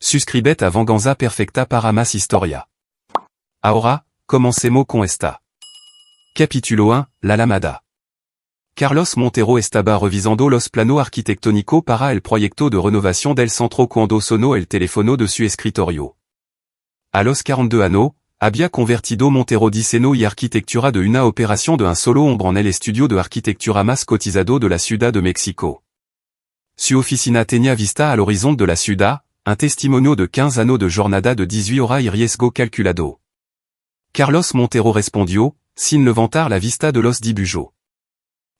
Suscribet a venganza perfecta para más historia. Ahora, comencemos con esta. Capítulo 1, la lamada. Carlos Montero estaba revisando los plano arquitectónico para el proyecto de renovación del centro cuando sonó el teléfono de su escritorio. A los 42 años, había convertido Montero diseño y arquitectura de una operación de un solo hombre en el estudio de arquitectura más cotizado de la Ciudad de México. Su oficina tenía vista al horizonte de la ciudad, un testimonio de 15 años de jornada de 18 horas y riesgo calculado. Carlos Montero respondió, sin levantar la vista de los dibujos.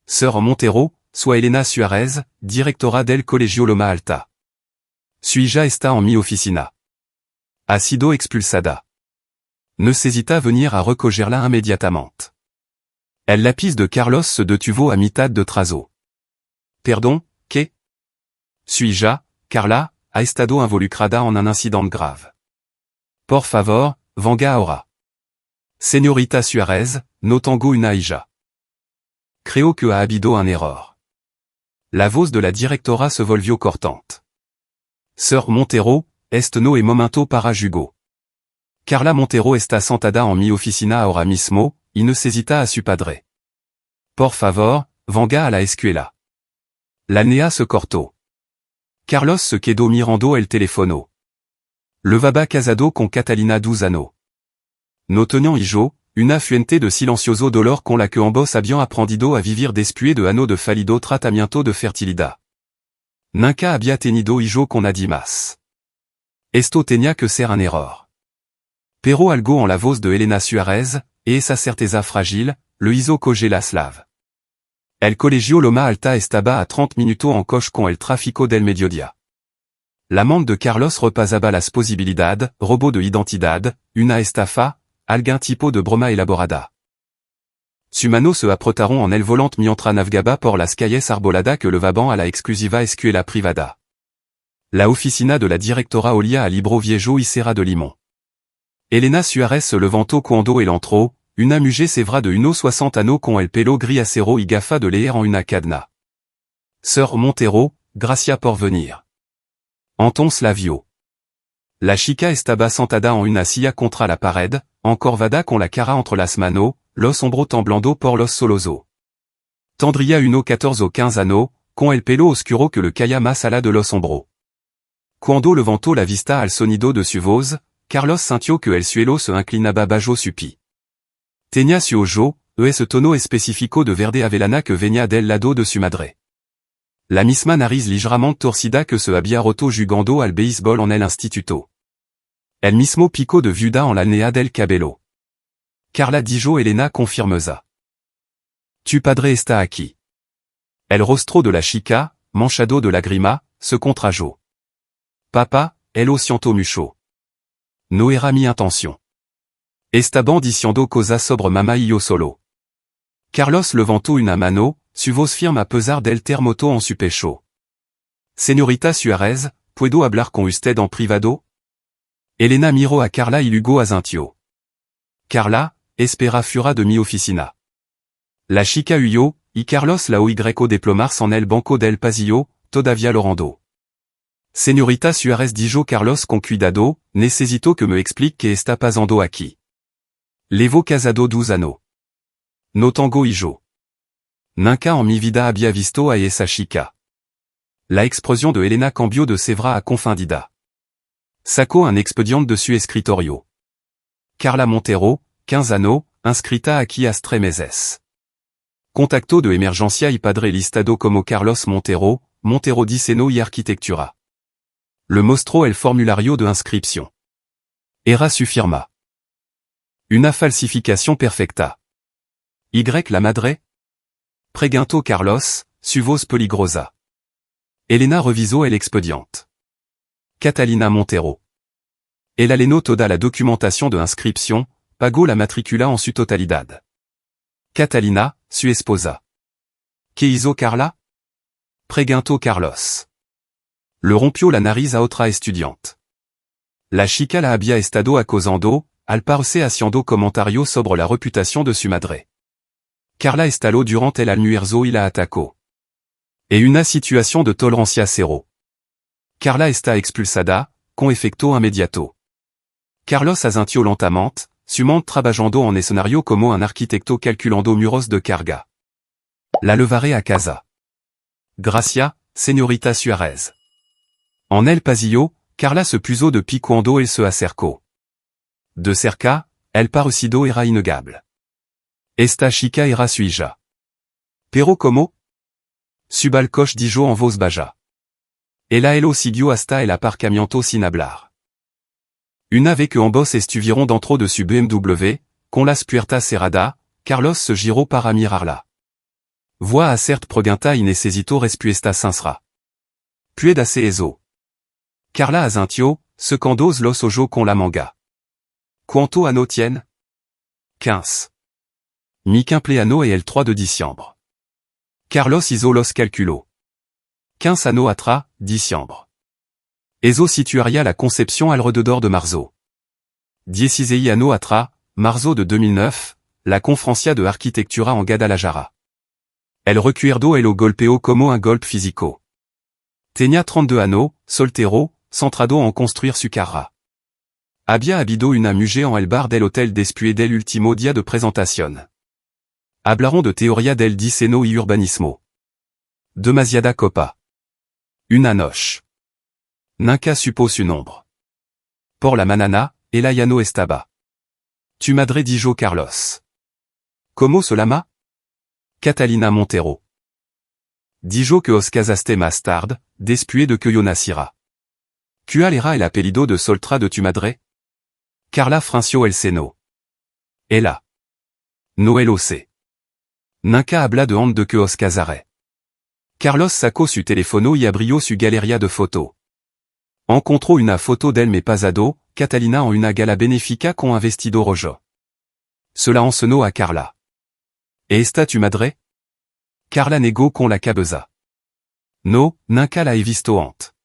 Sir Montero, soy Elena Suárez, directora del Colegio Loma Alta. Su hija está en mi oficina. Ha sido expulsada. Necesita venir a recogerla inmediatamente. El lápiz de Carlos se detuvo a mitad de trazo. Perdón, ¿qué? Su hija, Carla, ha estado involucrada en un incident grave. Por favor, venga ahora. Señorita Suárez, no tengo una hija. Creo que ha habido un error. La voz de la directora se volvió cortante. Sir Montero, este no es momento para jugo. Carla Montero está sentada en mi oficina ahora mismo, y necesita a su padre. Por favor, venga a la escuela. La nea se cortó. Carlos se quedó mirando el teléfono. Levaba casado con Catalina Duzano. No teniendo hijo, una fuente de silencioso dolor con la que ambos habían aprendido a vivir después de años de fallido tratamiento de fertilidad. Nunca había tenido hijo con nadie más. Esto tenía que ser un error. Pero algo en la voz de Elena Suárez, y esa certeza frágil, le hizo coger la slave. El Colegio Loma Alta estaba a 30 minutos en coche con el tráfico del mediodía. La mente de Carlos repasaba las posibilidades, robo de identidad, una estafa, algún tipo de broma elaborada. Su mano se aprotaron en el volante mientras navegaba por las calles arboladas que levaban a la exclusiva escuela privada. La oficina de la directora olía a libro viejo y cera de limón. Elena Suárez se levantó cuando él entró, una mujer sevra de 1,60 años con el pelo gris acero y gafas de leer en una cadena. Sir Montero, gracias por venir. Entonces la vio. La chica estaba sentada en una silla contra la pared, encorvada con la cara entre las manos, los hombros temblando por los solosos. Tendría 1,14 o 15 años, con el pelo oscuro que le caía más allá de los hombros. Cuando levantó la vista al sonido de su voz, Carlos sintió que el suelo se inclinaba bajo su pie. Tenía su ojo, ese tono específico de verde avelana que venía del lado de su madre. La misma nariz ligeramente torcida que se había roto jugando al béisbol en el instituto. El mismo pico de viuda en la nea del cabello. Carla dijo Elena con firmeza. Tu padre está aquí. El rostro de la chica, manchado de lágrima, se contrajo. Papa, él lo siento mucho. No era mi intención. Estaban diciendo cosas sobre mamá y yo solo. Carlos levantó una mano, su voz firme a pesar del terremoto en su pecho. Señorita Suárez, ¿puedo hablar con usted en privado? Elena miró a Carla y luego asintió. Carla, espera fuera de mi oficina. La chica huyó, y Carlos la oyó diplomarse en el banco del pasillo, todavía llorando. Señorita Suárez dijo Carlos con cuidado, necesito que me explique qué está pasando aquí. Levo casado 12 años. No tengo hijo. Nunca en mi vida había visto a esa chica. La expresión de Elena cambió de severa a confundida. Sacó un expediente de su escritorio. Carla Montero, 15 años, inscrita aquí hace 3 meses. Contacto de emergencia y padre listado como Carlos Montero, Montero diseño y arquitectura. Le mostró el formulario de inscripción. Era su firma. Una falsificación perfecta. ¿Y la madre? Preguntó Carlos, su voz peligrosa. Elena revisó el expediente. Catalina Montero. Elle allenó toda la documentación de inscripción, pagó la matrícula en su totalidad. Catalina, su esposa. ¿Qué hizo Carla? Preguntó Carlos. Le rompió la nariz a otra estudiante. La chica la había estado acosando, al parecer haciendo comentarios sobre la reputación de su madre. Carla estaló durante el almuerzo y la atacó. Et una situación de tolerancia cero. Carla está expulsada, con effecto immediato. Carlos azintio lentamente, sumant trabajando en escenario como un arquitecto calculando muros de carga. La levare a casa. Gracia, señorita Suarez. En el pasillo, Carla se puso de pie cuando él se acercó. De cerca, el parecido era innegable. Esta chica era suya. Pero como? Subal coche dijo en voz baja. Ella elo siguió hasta el aparcamiento sin hablar. Una vez que ambos estuvieron dentro de su BMW, con las puertas cerradas, Carlos se giró para mirarla. Voix a cert pregunta y necesito respuesta sincera. Puede hacer eso. Carla asintió, secando los ojos con la manga. Quanto anno tiene? 15. Mi cumpleaños et el 3 de diciembre. Carlos hizo los calculos. 15 anno atrás, diciembre. Eso situaría la concepción alrededor de marzo. 16 anno atrás, marzo de 2009, la conferencia de arquitectura en Guadalajara. El recuerdo el golpeo como un golpe físico. Tenía 32 anno, soltero, centrado en construir su carrera. Había habido una mujer en el bar del hotel después del último día de presentación. Hablaron de teoría del diseño y urbanismo. Demasiada copa. Una noche. Nunca supo su nombre. Por la manana, ella ya no estaba. Tu madre dijo Carlos. ¿Cómo se llama? Catalina Montero. Dijo que os casaste más tarde, después de que yo naciera. ¿Cuál era el apellido de soltera de tu madre? Carla frunció el seno. Ella. No lo sé. Nunca habla de honte de que os casare. Carlos sacó su teléfono y abrió su galería de fotos. Encontró una foto del mes pasado, Catalina en una gala benéfica con un vestido rojo. Cela ensonó a Carla. ¿Esta tu madre? Carla negó con la cabeza. No, nunca la he visto antes.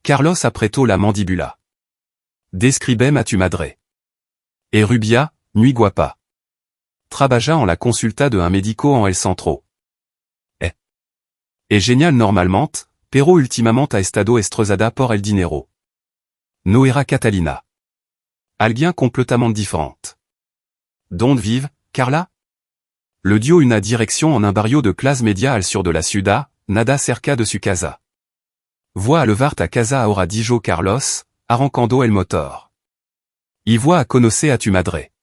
Carlos apretó la mandíbula. Describeme a tu madre. Es rubia, muy guapa. Trabaja en la consulta de un médico en el centro. Es genial normalmente, pero últimamente ha estado estresada por el dinero. No era Catalina. Alguien completamente diferente. ¿Dónde vive, Carla? Le dio una dirección en un barrio de clase media al sur de la ciudad, nada cerca de su casa. Voy a levarte a casa ahora dijo Carlos, arrancando el motor. Y voy a conocer a tu madre.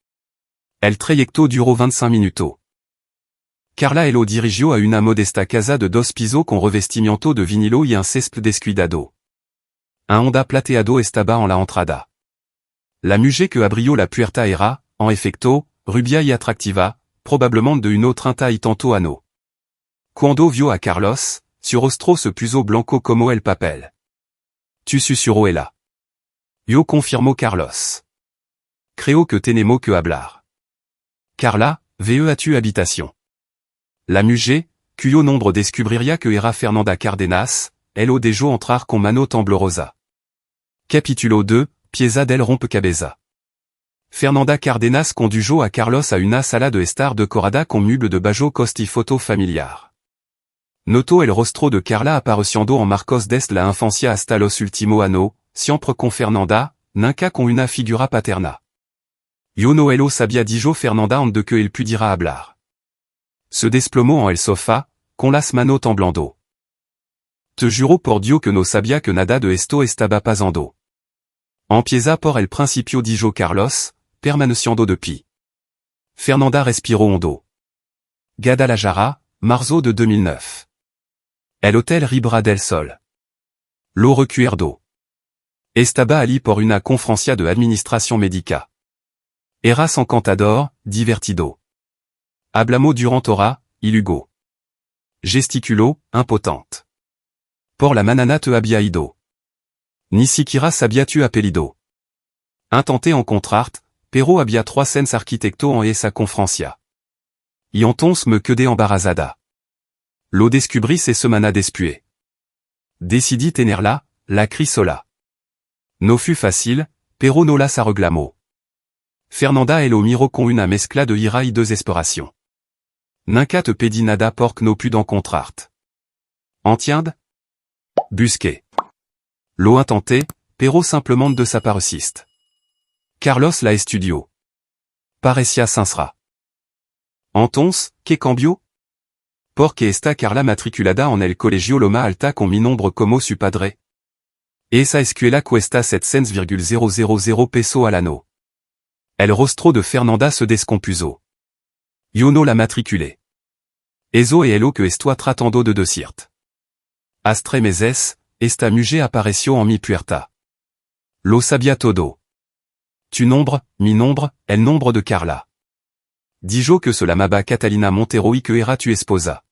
El trayecto duró 25 minutos. Carla lo dirigió a una modesta casa de 2 pisos con revestimiento de vinilo y un césped descuidado. Un Honda plateado estaba en la entrada. La mujer que abrió la puerta era, en efecto, rubia y atractiva, probablemente de un 30 y tanto anno. Cuando vio a Carlos, su rostro se puso blanco como el papel. Tu susurró ella. Yo confirmó Carlos. Creo que tenemos que hablar. Carla, ve a tu habitación. La mujer, cuyo nombre descubriría que era Fernanda Cárdenas, lo dejó entrar con mano temblorosa. Capítulo 2, pieza del rompecabezas. Fernanda Cárdenas condujo a Carlos a una sala de estar decorada con muebles de bajo costo y foto familiar. Notó el rostro de Carla apareciendo en marcos desde la infancia hasta los últimos años, siempre con Fernanda, nunca con una figura paterna. Yo no lo sabía dijo Fernanda antes de que él pudiera hablar. Se desplomó en el sofá, con las manos temblando. Te juro por Dios que no sabía que nada de esto estaba pasando. Empieza por el principio dijo Carlos, permaneciendo de pie. Fernanda respiró hondo. Guadalajara, marzo de 2009. El hotel Ribera del Sol. Lo recuerdo. Estaba allí por una conferencia de administración médica. Eras encantador, divertido. Hablamos durant hora, y luego. Gesticuló, impotente. Por la manana te había ido. Ni siquiera sabía tu apellido. Intenté encontrarte, pero había 300 arquitectos en esa conferencia. Y entonces me quedé embarazada. Lo descubrí ces semanas después. Decidí tenerla, la crisola. No fut fácil, pero no las arreglamos. Fernanda lo miró con una mezcla de ira y desesperación. Nunca te pedí nada porque no pude encontrarte. Entiende? Busqué. Lo intenté, pero simplement desapareciste. Carlos la estudio. Parecía sincera. Entonces, ¿qué cambió? Porque esta Carla matriculada en el colegio Loma Alta con mi nombre como su padre. Esa escuela cuesta 700,000 pesos al año. El rostro de Fernanda se descompuso. Yo no la matriculé. Eso es lo que estoy tratando de decirte. Hace 3 meses, esta mujer apareció en mi puerta. Lo sabía todo. Tu nombre, mi nombre, el nombre de Carla. Dijo que se llamaba Catalina Montero y que era tu esposa.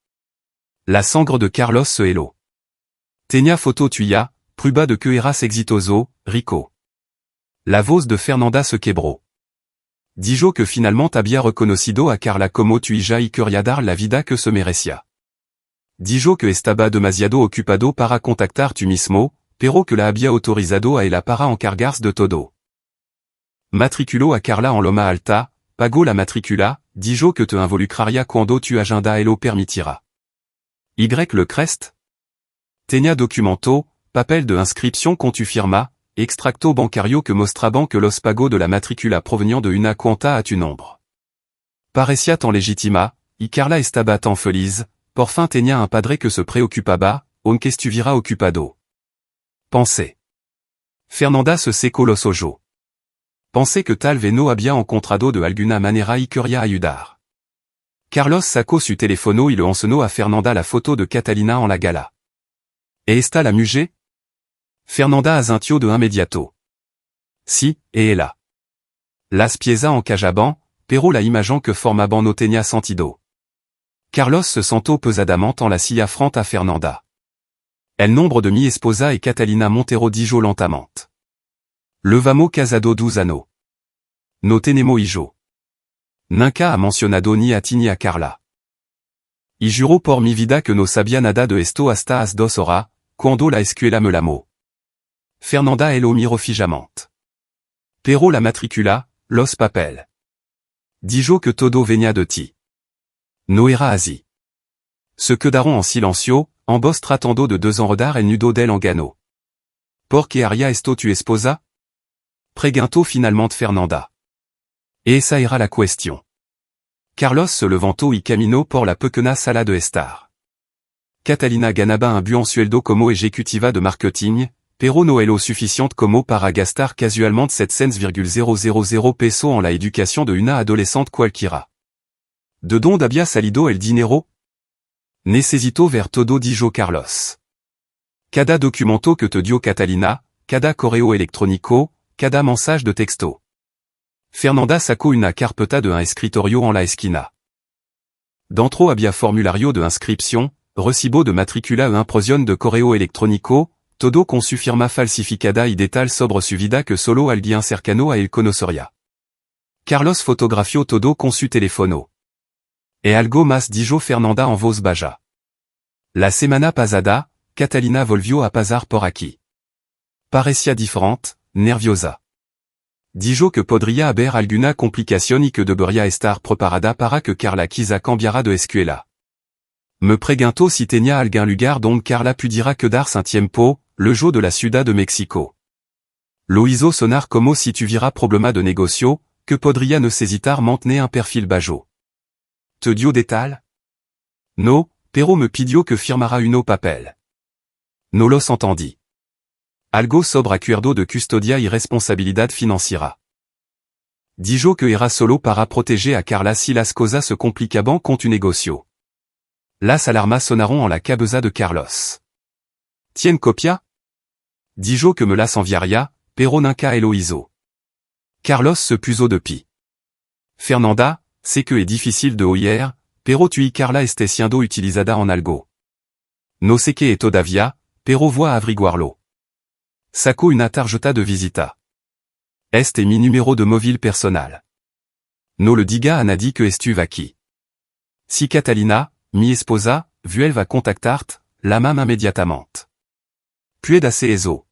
La sangre de Carlos se heló. Tenía foto tuya, prueba de que eras exitoso, rico. La voz de Fernanda se quebró. Dijo que finalmente había reconocido a Carla como tu hija y quería dar la vida que se merecía. Dijo que estaba demasiado ocupado para contactar tu mismo, pero que la había autorizado a ella para encargarse de todo. Matriculó a Carla en Loma Alta, pagó la matrícula, dijo que te involucraría cuando tu agenda lo permitira. Y le crest? Tenía documento, papel de inscripción con tu firma, extracto bancario que mostraban que los pagos de la matrícula provenían de una cuenta a tu nombre. Parecía tan legítima, y Carla estaba tan feliz, por fin tenía un padre que se preocupaba, aunque estuviera ocupado. Pensé. Fernanda se secó los ojos. Pensé que tal vez no había encontrado de alguna manera y quería ayudar. Carlos sacó su teléfono y le enseñó a Fernanda la foto de Catalina en la gala. ¿Esta la mujer? Fernanda asintió de inmediato. Sí, et ella. Las pieza en cajaban, pero la imagen que formaban no tenía sentido. Carlos se sentó pesadamente en la silla frente a Fernanda. El nombre de mi esposa es Catalina Montero dijo lentamente. Levamos casado 12 años. No tenemos hijo. Nunca ha mencionado ni a ti ni a Carla. Y juró por mi vida que no sabía nada de esto hasta hace 2 horas, cuando la escuela me llamó. Fernanda lo miró fijamente. Pero la matrícula, los papeles. Dijo que todo venía de ti. No era así. Se quedaron en silencio, ambos tratando de desenredar el nudo del engano. ¿Por qué haría esto tu esposa? Preguntó finalmente Fernanda. Esa era la cuestión. Carlos se levantó y caminó por la pequeña sala de estar. Catalina ganaba un buen sueldo como ejecutiva de marketing, pero no es lo suficiente como para gastar casualmente 700,000 pesos en la educación de una adolescente cualquiera. ¿De dónde había salido el dinero? Necesito ver todo dijo Carlos. Cada documento que te dio Catalina, cada correo electrónico, cada mensaje de texto. Fernanda sacó una carpeta de un escritorio en la esquina. Dentro había formulario de inscripción, recibo de matrícula e impresión de correo electrónico, todo con su firma falsificada y detal sobre su vida que solo alguien cercano a él conocería. Carlos fotografió todo con su teléfono. E algo más dijo Fernanda en voz baja. La semana pasada, Catalina volvió a pasar por aquí. Parecía diferente, nerviosa. Dijo que podría haber alguna complicación y que debería estar preparada para que Carla quizá cambiara de escuela. Me preguntó si tenía algún lugar donde Carla pudiera quedarse un tiempo, le jour de la Ciudad de México. Lo hizo sonar como si tuviera problema de negocio, que podría necesitar mantener un perfil bajo. ¿Te dio detal? No, pero me pidió que firmara uno papel. No los entendí. Algo sobre acuerdo de custodia y responsabilidad financiera. Dijo que era solo para proteger a Carla si las cosas se complicaban con tu negocio. Las alarmas sonaron en la cabeza de Carlos. ¿Tien copia? Dijo que me las enviaría, pero nunca lo hizo. Carlos se puso de pie. Fernanda, sé que es difícil de oír, pero tu y Carla esté siendo utilizada en algo. No sé qué es todavía, pero voy a averiguarlo. Sacó una tarjeta de visita. Este es mi número de móvil personal. No le diga a nadie que estuve aquí. Si Catalina, mi esposa, vuelve a contactarte, la llama inmediatamente. Puede eso.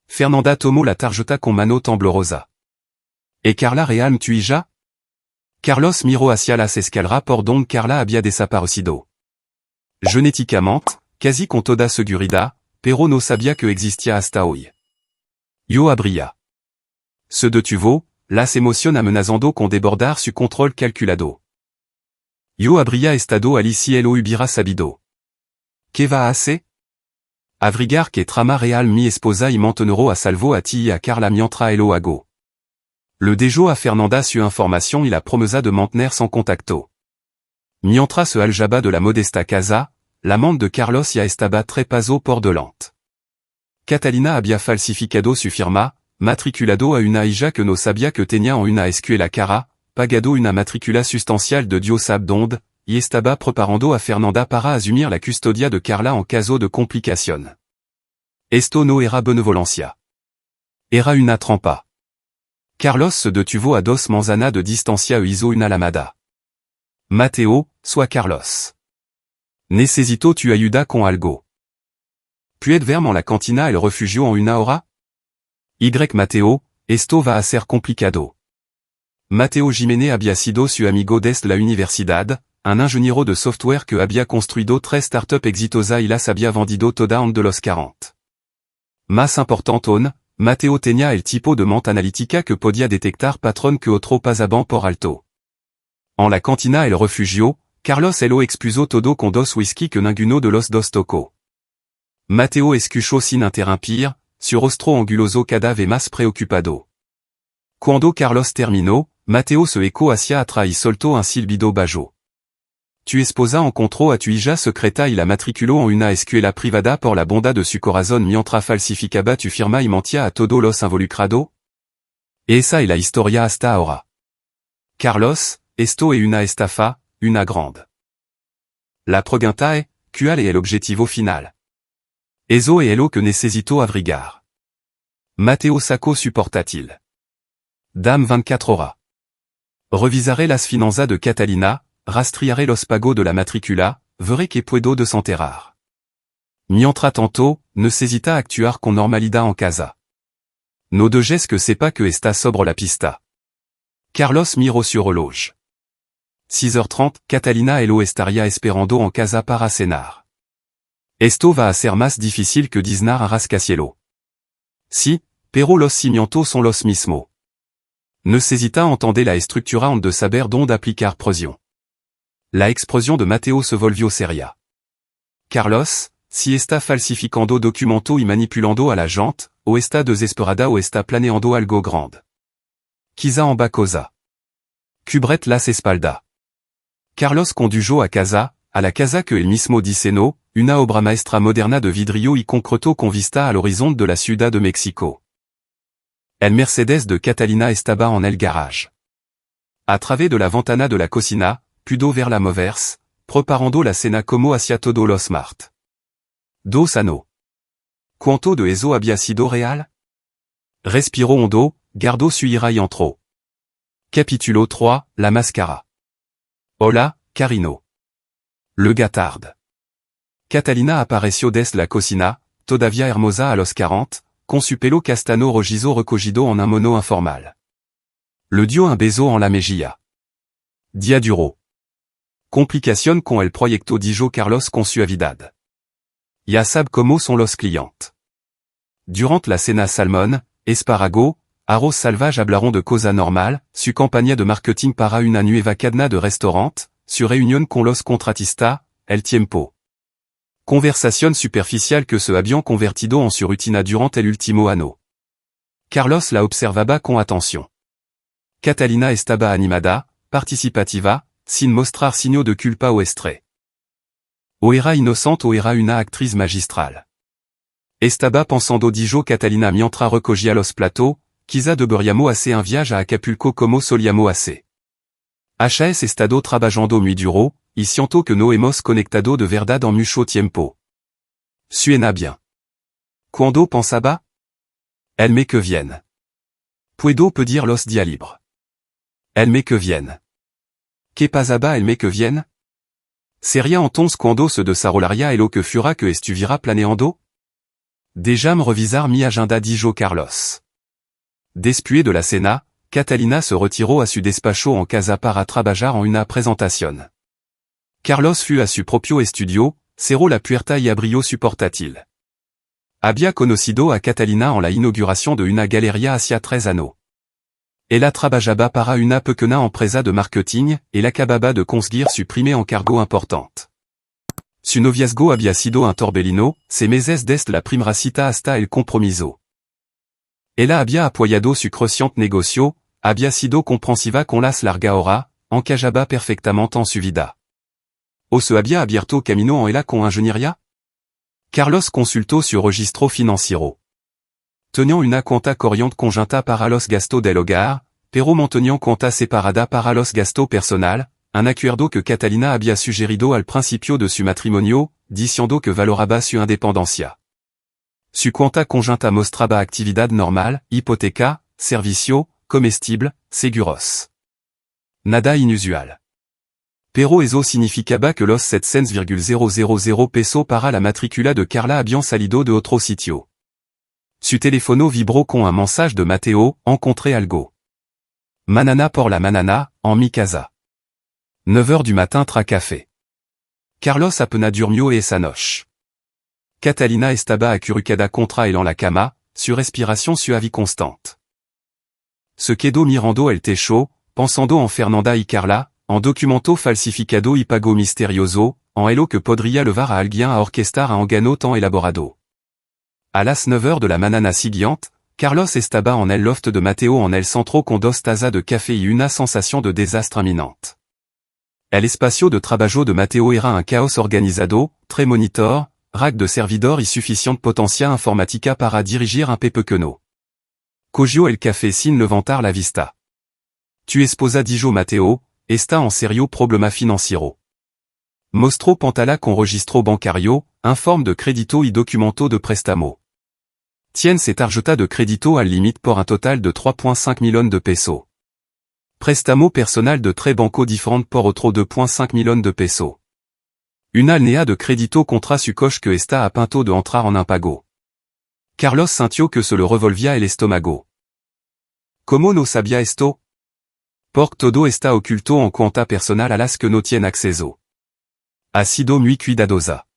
Fernanda tomó la tarjeta con mano temblorosa. ¿E Carla real tu hija? Carlos miró hacia las escaleras por donde Carla había desaparecido. Genéticamente, casi con toda seguridad, pero no sabía que existía hasta hoy. Yo abria. Ce de tuvo, las emocion amenazando con debordar su control calculado. Yo abria estado alicielo ubira sabido. Que va hacer? Avrigar que trama real mi esposa y mantenero a salvo a ti y a Carla mientra elo hago. Le dejo a Fernanda su información y la promesa de mantener sans contacto. Mientra se aljaba de la modesta casa, l'amante de Carlos ya estaba trepazo por delante. Catalina había falsificado su firma, matriculado a una hija que no sabía que tenía en una escuela cara, pagado una matricula sustancial de Dios sabe donde, y estaba preparando a Fernanda para asumir la custodia de Carla en caso de complicación. Esto no era benevolencia. Era una trampa. Carlos se detuvo a 2 manzanas de distancia e hizo una lamada. Mateo, soit Carlos. Necesito tu ayuda con algo. Puede verme en la cantina el refugio en una hora? Y Mateo, esto va a ser complicado. Mateo Jiménez había sido su amigo desde la universidad, un ingeniero de software que había construido 3 startups exitosas y las había vendido toda en de los 40. Más importante aún, Mateo tenía el tipo de mente analítica que podía detectar patrón que otro pasaban por alto. En la cantina el refugio, Carlos elo expuso todo con 2 whisky que ninguno de los dos tocó. Mateo escuchó sin interrumpir, su rostro anguloso cada vez más preocupado. Cuando Carlos terminó, Mateo se echó hacia atrás y soltó un silbido bajo. Tu esposa encontró a tu hija secreta y la matriculó en una escuela privada por la bondad de su corazón mientras falsificaba tu firma y mentía a todos los involucrados? Esa es la historia hasta ahora. Carlos, esto es una estafa, una grande. La pregunta es, ¿cuál es el objetivo final? Eso es lo que necesito averiguar. Mateo sacó su portátil. Dame 24 horas. Revisaré las finanzas de Catalina, rastrearé los pagos de la matricula, veré que puedo desenterrar. Mientras tanto, necesita actuar con normalidad en casa. No dejes que sepa que está sobre la pista. Carlos miró su reloj. 6h30, Catalina elo estaría esperando en casa para cenar. Esto va a ser más difícil que disnar a rascacielos. Sí, pero los cimientos son los mismos. Necesita entender la estructura de saber dónde aplicar presión. La explosión de Mateo se volvió seria. Carlos, si está falsificando documento y manipulando a la gente, o está desesperada o está planeando algo grande. Quizá en cosa. Cubret las espalda. Carlos condujo a la casa que él mismo diseñó, una obra maestra moderna de vidrio y concreto con vista al horizonte de la Ciudad de México. El Mercedes de Catalina estaba en el garage. A través de la ventana de la cocina, pudo ver la movers, preparando la cena como hacia todos los mart. Dos ano. ¿Cuánto de eso había sido real? Respiró hondo, guardó su ira y entró. Capítulo 3, la máscara. Hola, Carino. Le gâtarde. Catalina apareció desde la cocina, todavía hermosa a los 40, con su pelo castano rojizo recogido en un mono informal. Le dio un beso en la mejilla. Dia duró. Complicación con el proyecto dijo Carlos con suavidad. Ya sabe cómo son los clientes. Durant la cena salmón, esparago, arroz salvage hablaron de cosa normal, su campaña de marketing para una nueva cadena de restaurant, su reunión con los contratistas, el tiempo. Conversación superficial que se habían convertido en su rutina durant el último año. Carlos la observaba con atención. Catalina estaba animada, participativa, sin mostrar signos de culpa o estrés. O era inocente o era una actriz magistral. Estaba pensando dijo Catalina mientras recogía los platos, quizá deberíamos hacer un viaje a Acapulco como solíamos hacer. Has estado trabajando muy duro, y siento que no hemos conectado de verdad en mucho tiempo. Suena bien. Cuando pensaba? El mes que viene. Puedo pedir los días libres. El mes que viene. ¿Qué pasaba el mes que viene? Sería entonces cuando se desarrollaría lo que fuera que estuviera planeando? Déjame revisar mi agenda dijo Carlos. Después de la cena, Catalina se retiró a su despacho en casa para trabajar en una presentación. Carlos fut a su propio estudio, cerró la puerta y abrió su portátil. Abbia conocido a Catalina en la inauguration de una galería hacia 13 años. Ella trabajaba para una pequeña empresa de marketing, et l'acababa de conseguir su primer encargo importante. Su noviazgo había sido un torbellino, 6 meses desde la primera cita hasta el compromiso. Ella había apoyado su creciente negocio, había sido comprensiva con las larga hora, encajaba perfectamente en su vida. O se había abierto camino en ella con ingeniería? Carlos consultó su registro financiero. Teniendo una cuenta corriente conjunta para los gastos del hogar, pero manteniendo cuenta separada para los gastos personal, un acuerdo que Catalina había sugerido al principio de su matrimonio, diciendo que valoraba su independencia. Su cuenta conjunta mostraba actividad normal, hipoteca, servicio, comestible, seguros. Nada inusual. Pero eso significaba que los 700,000 pesos para la matrícula de Carla habían salido de otro sitio. Su teléfono vibró con un mensage de Mateo, encontré algo. Manana por la manana, en mi casa. 9h du matin tra café. Carlos apenas durmió esa noche. Catalina estaba acurrucada contra él en la cama, su respiración suave y constante. Se quedó mirando el techo, pensando en Fernanda y Carla, en documento falsificado y pago misterioso, en elo que podría levar a alguien a orquestar un engano tan elaborado. A las 9h de la mañana siguiente, Carlos estaba en el loft de Mateo en el centro con 2 tazas de café y una sensación de desastre inminente. El espacio de trabajo de Mateo era un caos organizado, tres monitors, rack de servidor y suficiente potencia informática para dirigir un pequeño. Cogió el café sin levantar la vista. Tu esposa dijo Mateo, está en serio problema financiero. Mostró pantalla con registro bancario, informe de crédito y documento de préstamo. Tiene se tarjeta de crédito al limite por un total de 3,5 millones de pesos. Préstamo personal de tres bancos différents por otro 2,5 millones de pesos. Una alnea de crédito contra su coche que está a punto de entrar en impago. Carlos sintió que se le revolvía el estómago. ¿Cómo no sabía esto? Porque todo está oculto en cuenta personal a las que no tiene acceso. Ha sido muy cuidadosa.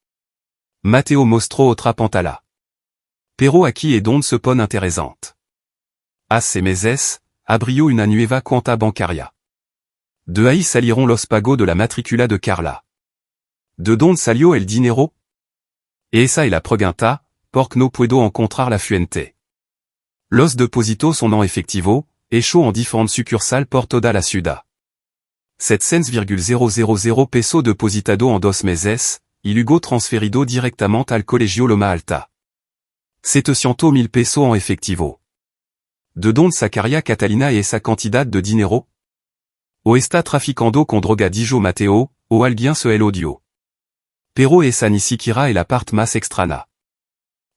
Mateo mostró otra pantalla. Pero aquí es donde se pone interesante. Hace meses, abrió una nueva cuenta bancaria. De ahí salieron los pagos de la matrícula de Carla. ¿De dónde salió el dinero? Esa es la pregunta, porque no puedo encontrar la fuente. Los depósitos son en efectivo, hechos en diferentes sucursales por toda la ciudad. 700,000 pesos depositado en 2 meses, y luego transferido directamente al Colegio Loma Alta. 700,000 pesos en efectivo. ¿De dónde sacaría Catalina esa cantidad de dinero? O está traficando con droga dijo Mateo, o alguien se el odio. Pero esa ni siquiera es la parte más extraña.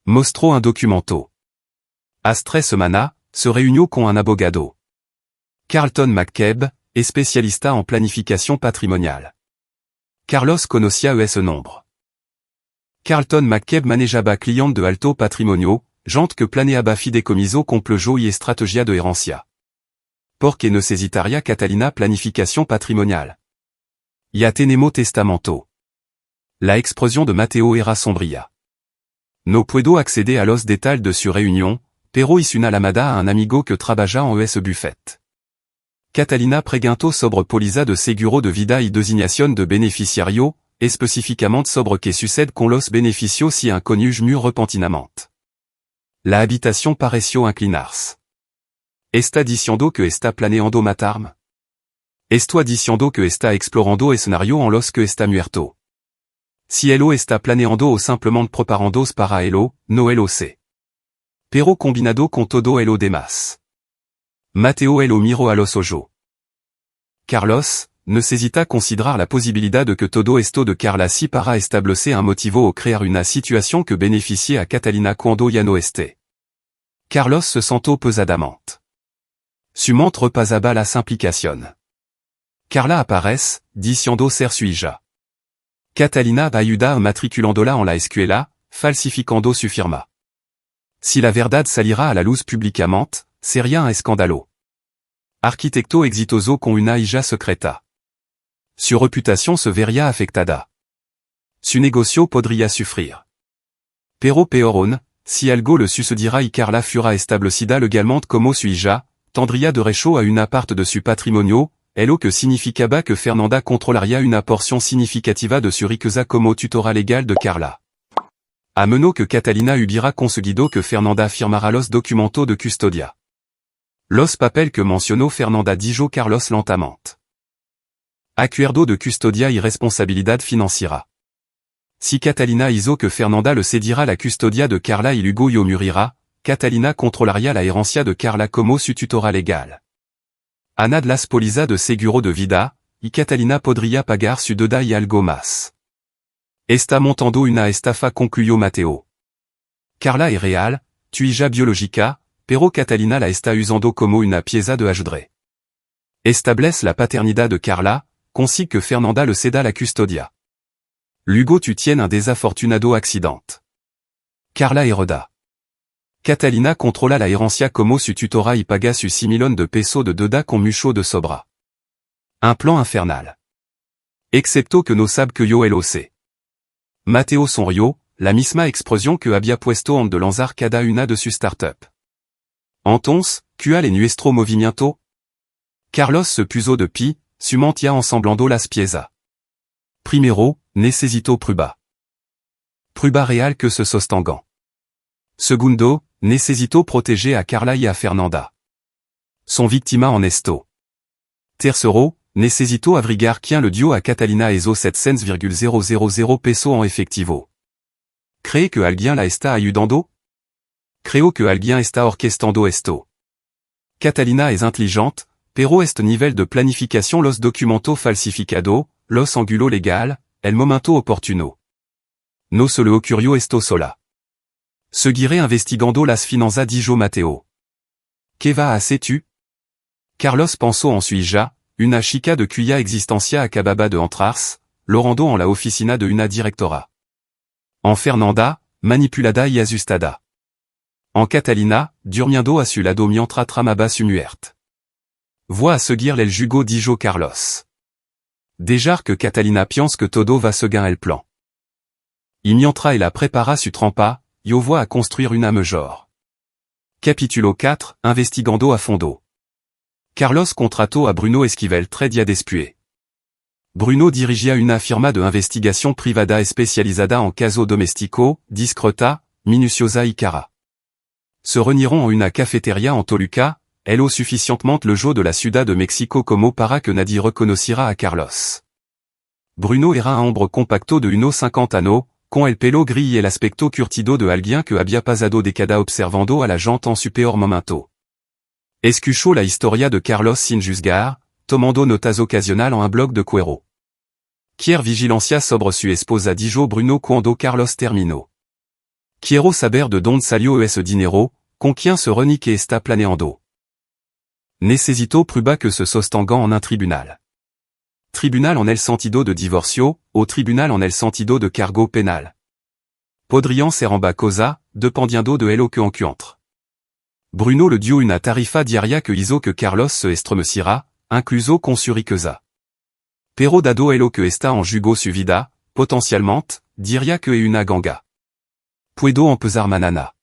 Mostró un documento. Hace 3 semanas, se reunió con un abogado. Carlton McCabe, especialista en planificación patrimonial. Carlos conocía ese nombre. Carlton McCabe manejaba clientes de alto patrimonio, gente que planeaba fideicomiso complejo y estrategia de herencia. Porque necesitaría Catalina planificación patrimonial. Ya tenemos testamento. La expresión de Mateo era sombría. No puedo acceder a los detalles de su reunión, pero hice una llamada a un amigo que trabaja en ese buffet. Catalina preguntó sobre póliza de seguro de vida y designación de beneficiario, específicamente sobre qué sucede con los beneficios si un cónyuge meurt repentinamente. La habitación pareció inclinarse. ¿Está diciendo que está planeando matarme? ¿Está diciendo que está explorando escenario en los que está muerto? Si elo está planeando o simplemente preparándose para elo, no elo sé. Pero combinado con todo elo demás. Mateo elo miró a los ojos. Carlos, necesita considerar la posibilidad de que todo esto de Carla si para establecer un motivo o crear una situación que beneficie a Catalina cuando ya no esté. Carlos se sentó pesadamente. Su mente repasaba las implicaciones. Carla aparece, diciendo ser su hija. Catalina ayuda matriculándola en la escuela, falsificando su firma. Si la verdad salira a la luz públicamente, sería un escándalo. Arquitecto exitoso con una hija secreta. Su reputación se vería afectada. Su negocio podría sufrir. Pero peor aún, si algo le sucedira y Carla fura establecida legalmente como su hija, tendría derecho a una parte de su patrimonio, lo que significaba que Fernanda controlaría una porción significativa de su riqueza como tutora legal de Carla. A menos que Catalina hubiera conseguido que Fernanda firmara los documentos de custodia. Los papel que mencionó Fernanda dijo Carlos lentamente. Acuerdo de custodia y responsabilidad financiera. Si Catalina hizo que Fernanda le cediera la custodia de Carla y Hugo yo murira, Catalina controlaría la herencia de Carla como su tutora legal. Ana de las póliza de seguro de vida, y Catalina podría pagar su deuda y algo más. Está montando una estafa concluyó Mateo. Carla es real, tu hija biológica, pero Catalina la está usando como una pieza de ajedrez. Establece la paternidad de Carla, consigue que Fernanda le ceda la custodia. Luego tu tienes un desafortunado accident. Carla hereda. Catalina controla la herencia como su tutora y paga sus 6 millones de pesos de deuda con mucho de sobra. Un plan infernal. Excepto que no sabe que yo lo sé. Mateo sonrió, la misma expresión que había puesto en de lanzar cada una de sus startup. Entonces, ¿cuál es nuestro movimiento? Carlos se puso de pie, su mantia ensamblando las piezas. Primero, necesito prueba. Prueba real que se sostengan. Segundo, necesito proteger a Carla y a Fernanda. Son víctima honesto. Tercero, necesito averiguar quién le dio a Catalina esos 700,000 pesos en efectivo. ¿Cree que alguien la está ayudando? Creo que alguien está orquestando esto. Catalina es inteligente, pero este nivel de planificación los documentos falsificado, los angulo legal, el momento oportuno. No se le ocurrió esto sola. Seguiré investigando las finanzas dijo Mateo. ¿Qué va a hacer tú? Carlos pensó en su hija, una chica de cuya existencia acababa de entrarse, lorando en la oficina de una directora. En Fernanda, manipulada y asustada. En Catalina, durmiendo a su lado mientras tramaba su muerte. Voy a seguirle el jugo dijo Carlos. Déjà que Catalina piense que todo va seguir el plan. Y mientras ella prepara su trampa, yo voy a construire una mejor. Capítulo 4, investigando a fondo. Carlos contrató a Bruno Esquivel 3 días después. Bruno dirigia una firma de investigación privada especializada en casos domésticos, discreta, minuciosa y cara. Se reunieron en una cafetería en Toluca, lo suficientemente lejos de la ciudad de México como para que nadie reconociera a Carlos. Bruno era un hombre compacto de unos 50 años, con el pelo gris y el aspecto curtido de alguien que había pasado décadas observando a la gente en su peor momento. Escuchó la historia de Carlos sin juzgar, tomando notas ocasionales en un blog de cuero. Quiero vigilancia sobre su esposa dijo Bruno cuando Carlos terminó. Quiero saber de dónde salió ese dinero, con quién se reúne que está planeando. Necesito prueba que se sostengan en un tribunal. Tribunal en el sentido de divorcio, o tribunal en el sentido de cargo penal. Podrían ser ambas cosas, dependiendo de lo que encuentre. Bruno le dio una tarifa diaria que hizo que Carlos se estremeciera, incluso con su riqueza. Pero dado lo que está en jugo su vida, potencialmente, diría que es una ganga. Puedo empezar manana.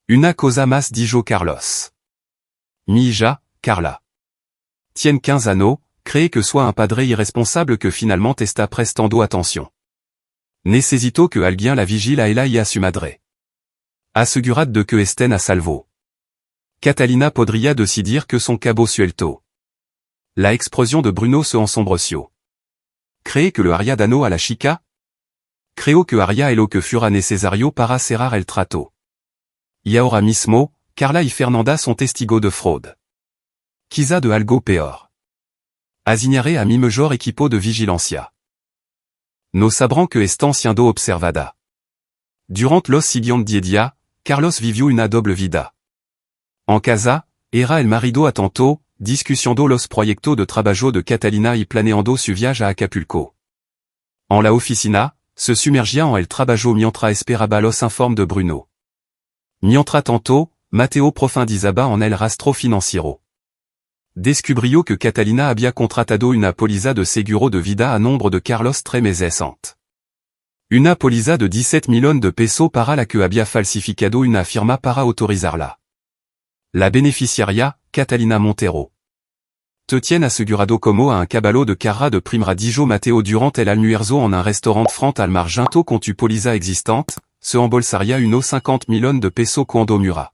Una cosa más dijo Carlos. Mi hija, Carla. Tiene 15 años, cree que soit un padre irresponsable que finalmente está prestando atención. Necesito que alguien la vigile a ella y a su madre. Asegurad de que estén a salvo. Catalina podría decidir que son cabo suelto. La expresión de Bruno se ensombreció. ¿Cree que le haría daño a la chica? Creo que haría lo que fuera necesario para cerrar el trato. Y ahora mismo, Carla y Fernanda son testigos de fraude. Quizá de algo peor. Asignaré a mi mejor equipo de vigilancia. No sabrán que están siendo observada. Durant los siguientes días, Carlos vivió una doble vida. En casa, era el marido atento, discutiendo los proyectos de trabajo de Catalina y planeando su viaje a Acapulco. En la oficina, se sumergía en el trabajo mientras esperaba los informes de Bruno. Mientras tanto, Mateo profundizaba en el rastro financiero. Descubrió que Catalina había contratado una póliza de seguro de vida a nombre de Carlos très mécente. Una polisa de 17 millones de pesos para la que había falsificado una firma para autorizarla. La beneficiaria, Catalina Montero. Te tiene asegurado como a un caballo de carra de primradillo Mateo durante el almuerzo en un restaurant front al marginto con tu polisa existante, se embolsaria uno 50 millones de pesos cuando mura.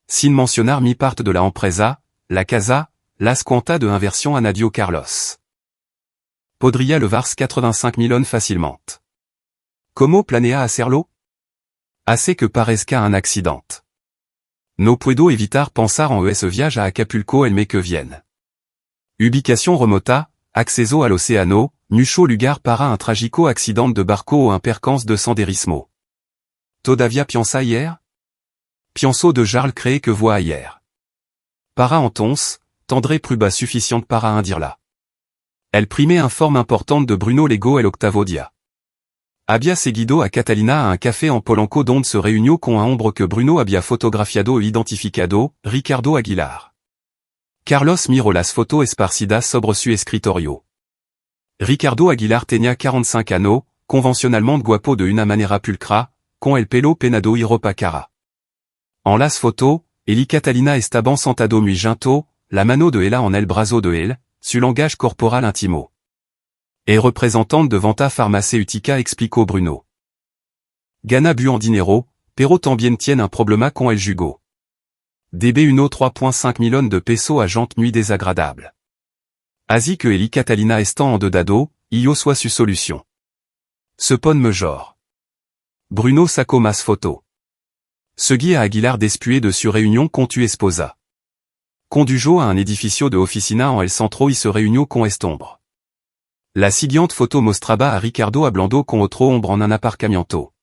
Sin mencionar mi parte de la empresa, la casa, las cuentas de inversion a Nadio Carlos. Podría levarse 85 millones facilement. Como planea hacerlo? Hace que parezca un accident. No puedo evitar pensar en ese viaje a Acapulco el mes que viene. Ubicación remota, acceso al océano, mucho lugar para un trágico accident de barco o un percance de senderismo. Todavía piensa ayer? Pienso de Jarl cree que voit ayer. Para entonces, tendré prueba suficiente para indirla. El primer informe importante de Bruno Lego el octavo día. Había seguido a Catalina a un café en Polanco donde se reunió con un hombre que Bruno había fotografiado e identificado, Ricardo Aguilar. Carlos miró las fotos esparcidas sobre su escritorio. Ricardo Aguilar tenía 45 años, convencionalmente guapo de una manera pulcra, con el pelo peinado y ropa cara. En las fotos, él y Catalina estaban sentados muy juntos, la mano de ella en el brazo de él, su langage corporal intimo. El representante de venta farmacéutica explicó Bruno. Gana buen dinero, pero también tiene un problema con el jugo. Debe uno 3,5 millones de pesos a gente muy desagradable. Así que él y Catalina están endeudado, y yo soy su solución. Se pone mejor. Bruno sacó más fotos. Seguí a Aguilar después de su reunión con tu esposa. Condujo a un edificio de oficina en el centro y se reunió con este hombre. La siguiente foto mostraba a Ricardo hablando con otro hombre en un aparcamiento.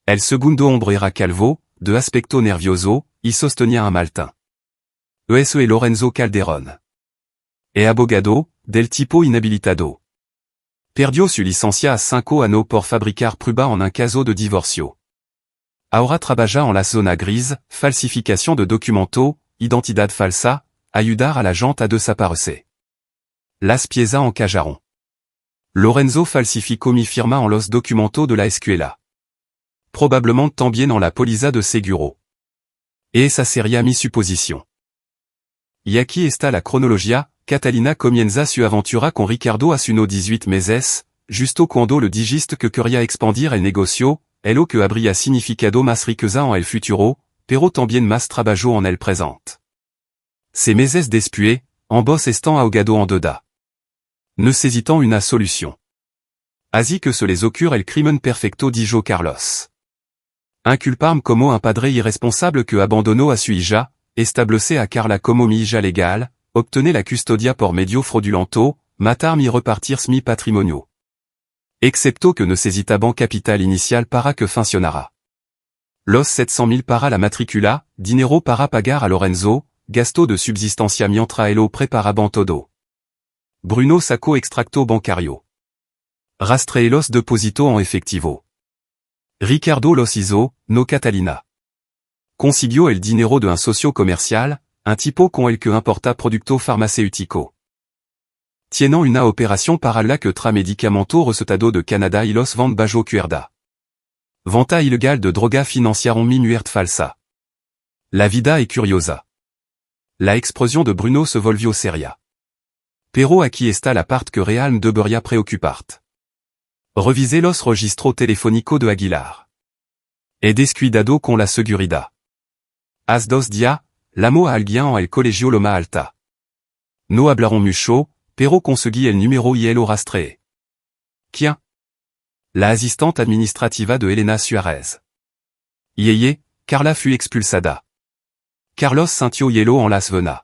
El segundo hombre era calvo, de aspecto nervioso, y sostenía un maltin. Ese es Lorenzo Calderón. Es abogado, del tipo inhabilitado. Perdió su licencia a 5 años por fabricar pruebas en un caso de divorcio. Ahora trabaja en la zona grise, falsificación de documentos, identidad falsa, ayudar a la gente a desaparecer. Las piezas encajaron. Lorenzo falsificó mi firma en los documentos de la escuela. Probablement también en la póliza de seguro. Esa sería mi suposición. Y aquí está la cronología. Catalina comienza su aventura con Ricardo hace unos 18 meses, justo cuando le dijiste que quería expandir el negocio, lo que habría significado más riqueza en el futuro, pero también más trabajo en el presente. Ces meses después, ambos están ahogados en deuda. Necesitan una solución. Así que se les ocurre el crimen perfecto dijo Carlos. Inculparme como un padre irresponsable que abandonó a su hija, establece a Carla como mi hija legal, obtener la custodia por medio fraudulento, matarme y repartir mi patrimonio. Excepto que necesitaban capital inicial para que funcionara. Los 700.000 para la matrícula, dinero para pagar a Lorenzo, gasto de subsistencia mientras él preparaban todo. Bruno sacó extracto bancario. Rastreé los depositó en efectivo. Ricardo los hizo, no Catalina. Consiguió el dinero de un socio comercial, un tipo con el que importa producto farmacéutico. Tienen una operación para la que trae medicamentos recetados de Canadá y los vende bajo cuerda. Venta ilegal de droga financiaron mi muerte falsa. La vida es curiosa. La explosión de Bruno se volvió seria. Pero aquí está la parte que real debería preocuparte. Revisez los registros telefónicos de Aguilar. He descuidado con la seguridad. Hace 2 días, llamó a alguien en el colegio Loma Alta. No hablaron mucho, pero conseguí el número y lo rastreé. ¿Quién? La asistente administrativa de Elena Suárez. Yeye, Carla fut expulsada. Carlos sintió hielo en las venas.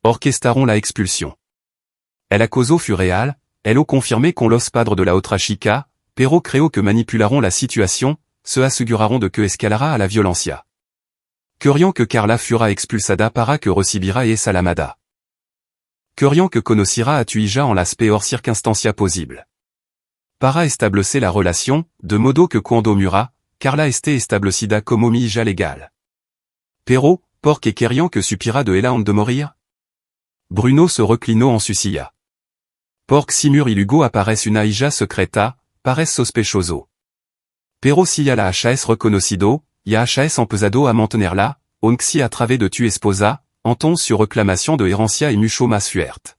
Orquestaron la expulsión. El acoso fut real, elle confirmé con los padres de la otra chica, pero creo que manipularon la situación, se aseguraron de que escalara a la violencia. Queriam que Carla fura expulsada para que recibira esa lamada. Queriam que conociera a tu hija en las peor circunstancias posible. Para establecer la relación, de modo que cuando mura, Carla esté establecida como mi hija legal. Pero, porque queriam que supira de ella antes de morir? Bruno se reclinó en su silla. Porque si mur y luego aparece una hija secreta, paresse sospechoso. Pero si a la HAS reconocido, y a HAS empezado a mantenerla, onxi a través de tu esposa, entonces sur reclamation de herencia y mucho más fuerte.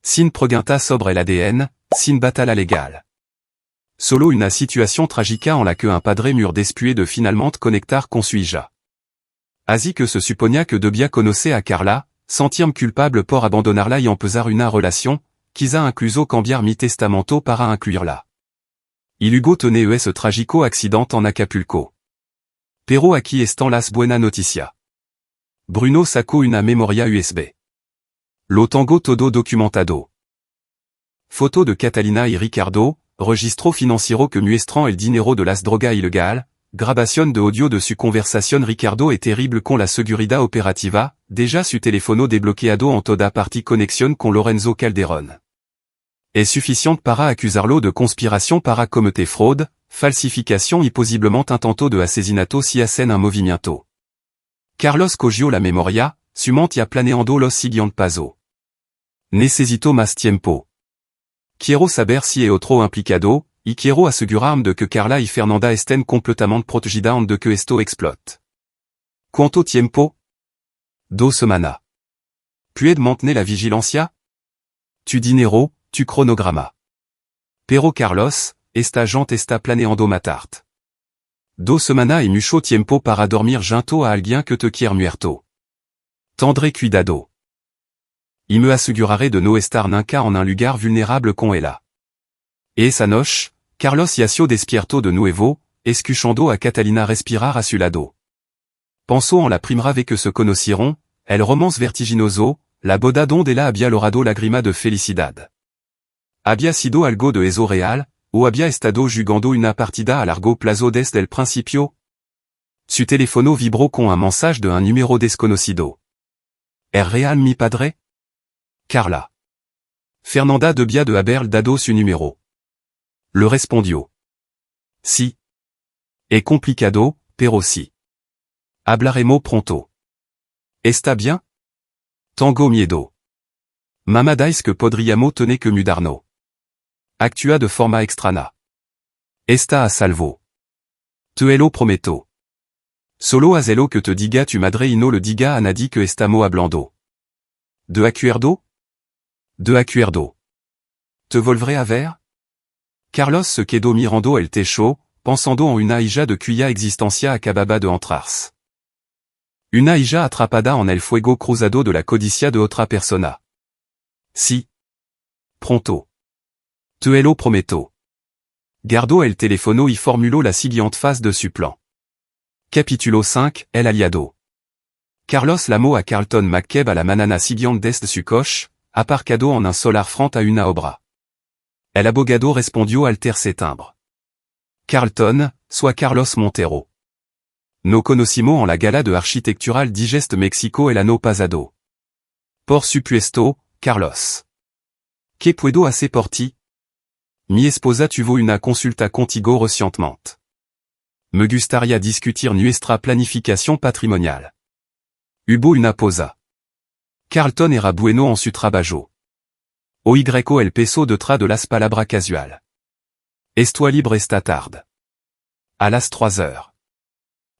Sin pregunta sobre el ADN, sin batalla legal. Solo una situación trágica en la que un padre mur después de finalement conectar con su hija. Así que se suponía que debía conocer a Carla, sentirme culpable por abandonarla y empezar una relación, quizá incluso cambiar mi testamento para incluirla. Y luego tener ese trágico accident en Acapulco. Pero aquí están las buena noticia. Bruno sacó una memoria USB. Lo tengo todo documentado. Foto de Catalina y Ricardo, registro financiero que muestran el dinero de las drogas ilegal, grabación de audio de su conversación. Ricardo es terrible con la seguridad operativa, déjà su teléfono desbloqueado en toda partie conexión con Lorenzo Calderón. Es suficiente para acusarlo de conspiration para cometer fraude, falsificación y posiblemente intento de asesinato si hacen un movimiento. Carlos cogió la memoria, sumant ya planeando los siguientes pasos. Necesito más tiempo. Quiero saber si es otro implicado, y quiero asegurarme de que Carla y Fernanda estén completamente protegidas antes de que esto explote. ¿Cuánto tiempo? 2 semanas. ¿Puedes mantener la vigilancia? Tu dinero, tu cronograma. Pero Carlos, esta gente está planeando matarte. 2 semanas y mucho tiempo para dormir junto a alguien que te quiere muerto. Tendré cuidado. Y me aseguraré de no estar nunca en un lugar vulnerable con ella. Esa noche, Carlos yació despierto de nuevo, escuchando a Catalina respirar a su lado. Pensó en la primera vez que se conocieron, el romance vertiginoso, la boda donde ella había logrado lágrima de felicidad. Había sido algo de eso real, o había estado jugando una partida a largo plazo desde el principio? Su teléfono vibró con un mensaje de un número desconocido. ¿Es real mi padre? Carla. Fernanda debía de haber dado su número. Le respondió. Sí. Es complicado, pero sí. Hablaremos pronto. ¿Está bien? Tengo miedo. Mamá dice que podríamos tener que mudarnos. Actúa de forma extraña. Está a salvo. Te lo prometo. Solo hazlo que te diga tu madre y no le diga a nadie que estamos hablando. ¿De acuerdo? De acuerdo. ¿Te volveré a ver? Carlos se quedó mirando el techo, pensando en una hija de cuya existencia acababa de entrarse. Una hija atrapada en el fuego cruzado de la codicia de otra persona. Sí. Pronto. Te lo prometo. Guardó el teléfono y formuló la siguiente phase de su plan. Capítulo 5, El aliado. Carlos llamó a Carlton McCabe a la mañana siguiente desde su coche, aparcado en un solar frente a una obra. El abogado respondió al tercer timbre. Carlton, soit Carlos Montero. Nos conocimos en la gala de architectural Digest México el año pasado. Por supuesto, Carlos. ¿Qué puedo hacer por ti? Mi esposa tuvo una consulta contigo recientemente. Me gustaría discutir nuestra planificación patrimonial. Hubo una pausa. Carlton era bueno en su trabajo. Oyo el peso detrás de las palabras casual. Estoy libre esta tarde. A las 3 heures.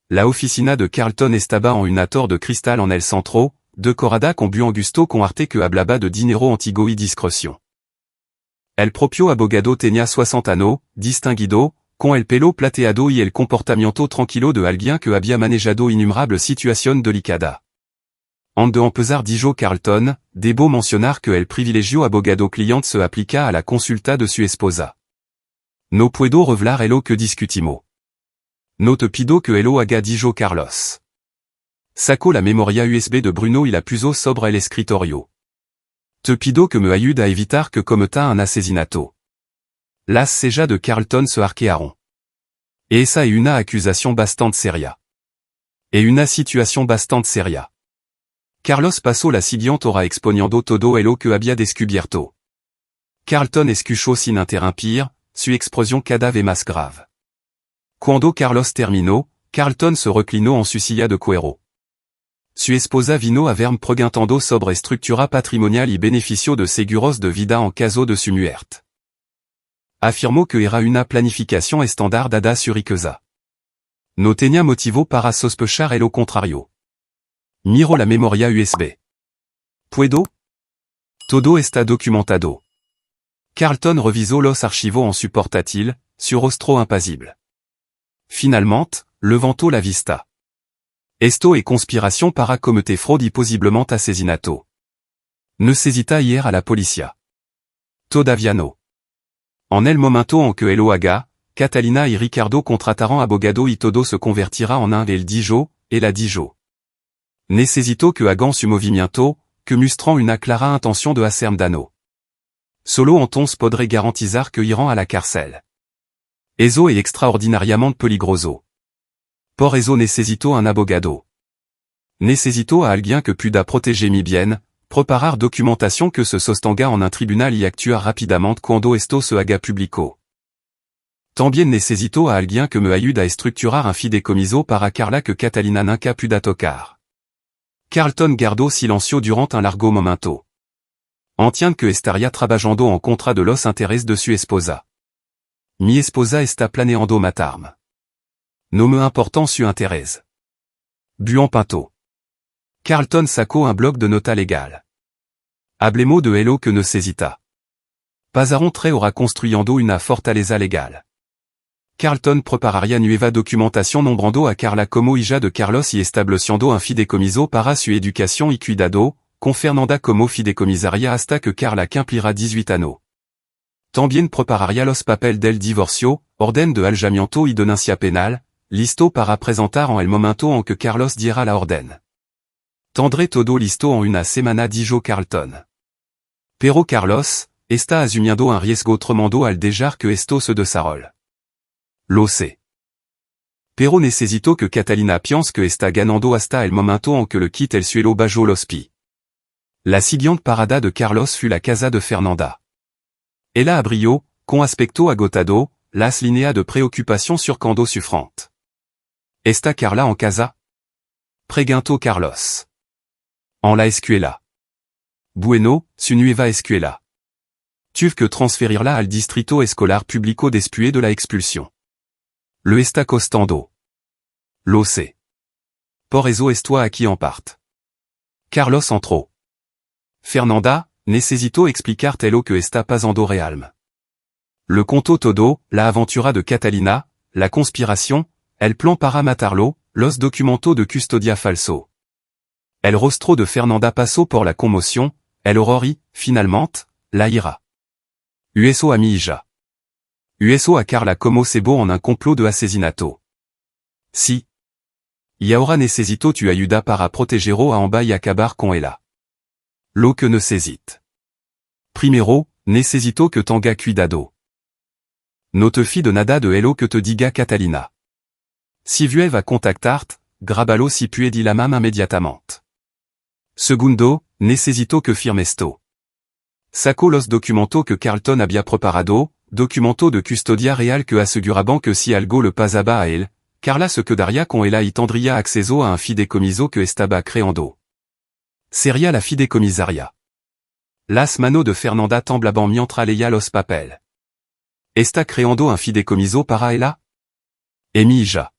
La oficina de Carlton estaba en una torre de cristal en el centro, decorada con buon gusto con arte que hablaba de dinero antiguo y discreción. El propio abogado tenía 60 años, distinguido, con el pelo plateado y el comportamiento tranquilo de alguien que había manejado innumerables situaciones delicadas. En de empezar dijo Carlton, debo mencionar que el privilegio abogado cliente se aplica a la consulta de su esposa. No puedo revelar lo que discutimos. No te pido que lo haga dijo Carlos. Sacó la memoria USB de Bruno y la puso sobre el escritorio. Te pido que me ayude a evitar que cometa un asesinato. Las cejas de Carlton se arquearon. Esa es una acusación bastante seria. Et una situación bastante seria. Carlos pasó la siguiente hora exponiendo todo lo que había descubierto. Carlton escuchó sin interrumpir, su expresión cada vez más grave. Cuando Carlos terminó, Carlton se reclinó en su silla de cuero. Su esposa vino a verme preguntando sobre estructura patrimonial y beneficio de seguros de vida en caso de su muerte. Affirmo que era una planificación estándar dada sur Ikeza. No tenía motivo para sospechar el lo contrario. Miro la memoria USB. ¿Puedo? Todo está documentado. Carlton revisó los archivos en su portátil, sur rostro impasible. Finalmente, levantó la vista. Esto es conspiración para cometer fraude y posiblemente asesinato. Necesita ir a la policía. Todavía no. En el momento en que lo haga, Catalina y Ricardo contratarán abogado y todo se convertirá en un el dijo, et la dijo. Necesito que hagan su movimiento, que mostrant una clara intención de hacerme daño. Solo entonces podré garantizar que irán a la cárcel. Eso es extraordinariamente peligroso. Por eso necesito un abogado. Necesito a alguien que pueda proteger mi bien, preparar documentación que se sostenga en un tribunal y actuar rápidamente cuando esto se haga público. También necesito a alguien que me ayude a estructurar un fideicomiso para Carla que Catalina nunca pueda tocar. Carlton guardó silencio durant un largo momento. Entiende que estaría trabajando en contra de los intereses de su esposa. Mi esposa está planeando matarme. No me importan su interés. Buon pinto. Carlton sacó un bloc de nota legal. Hablemos de lo que necesita. Pasaron tres horas construyendo una fortaleza legal. Carlton prepararía nueva documentación nombrando a Carla como hija de Carlos y estableciendo un fideicomiso para su educación y cuidado, con Fernanda como fideicomisaria hasta que Carla cumplirá 18 años. También prepararía los papeles del divorcio, orden de allanamiento y denuncia penal, listo para presentar en el momento en que Carlos diera la orden. Tendré todo listo en una semana dijo Carlton. Pero Carlos, está asumiendo un riesgo tremendo al dejar que esto se desarrolle. Lo sé. Pero necesito que Catalina piense que está ganando hasta el momento en que le quitte el suelo bajo los pies. La siguiente parada de Carlos fut la casa de Fernanda. Ella abrió, con aspecto agotado, las líneas de preocupación surcando su frente. ¿Está Carla en casa? Preguntó Carlos. En la escuela. Bueno, su nueva escuela. Tuve que transferirla al distrito escolar público después de la expulsión. Le está costando. Lo sé. Por eso estoy aquí en parte. Carlos entró. Fernanda, necesito explicarte lo que está pasando realmente. Le contó todo, la aventura de Catalina, la conspiración, el plan para matarlo, los documentos de custodia falso. El rostro de Fernanda pasó por la conmoción, el horror y, finalmente, la ira. Uso a mi hija. Uso a Carla como cebo en un complot de asesinato. Si. Y ahora necesito tu ayuda para protegerlo a amba y acabar con ella. Lo que necesite. Primero, necesito que tenga cuidado. No te fie de nada de lo que te diga Catalina. Si vuelve a contactarte, grábalo si puede la main inmediatamente. Segundo, necesito que firme esto. Saco los documentos que Carlton había preparado, documentos de custodia real que aseguraban que si algo le pasaba a él, Carla se quedaría con ella y tendría acceso a un fideicomiso que estaba creando. Sería la fideicomisaria. Las manos de Fernanda temblaban mientras leía los papeles. ¿Está creando un fideicomiso para ella? Et mi hija.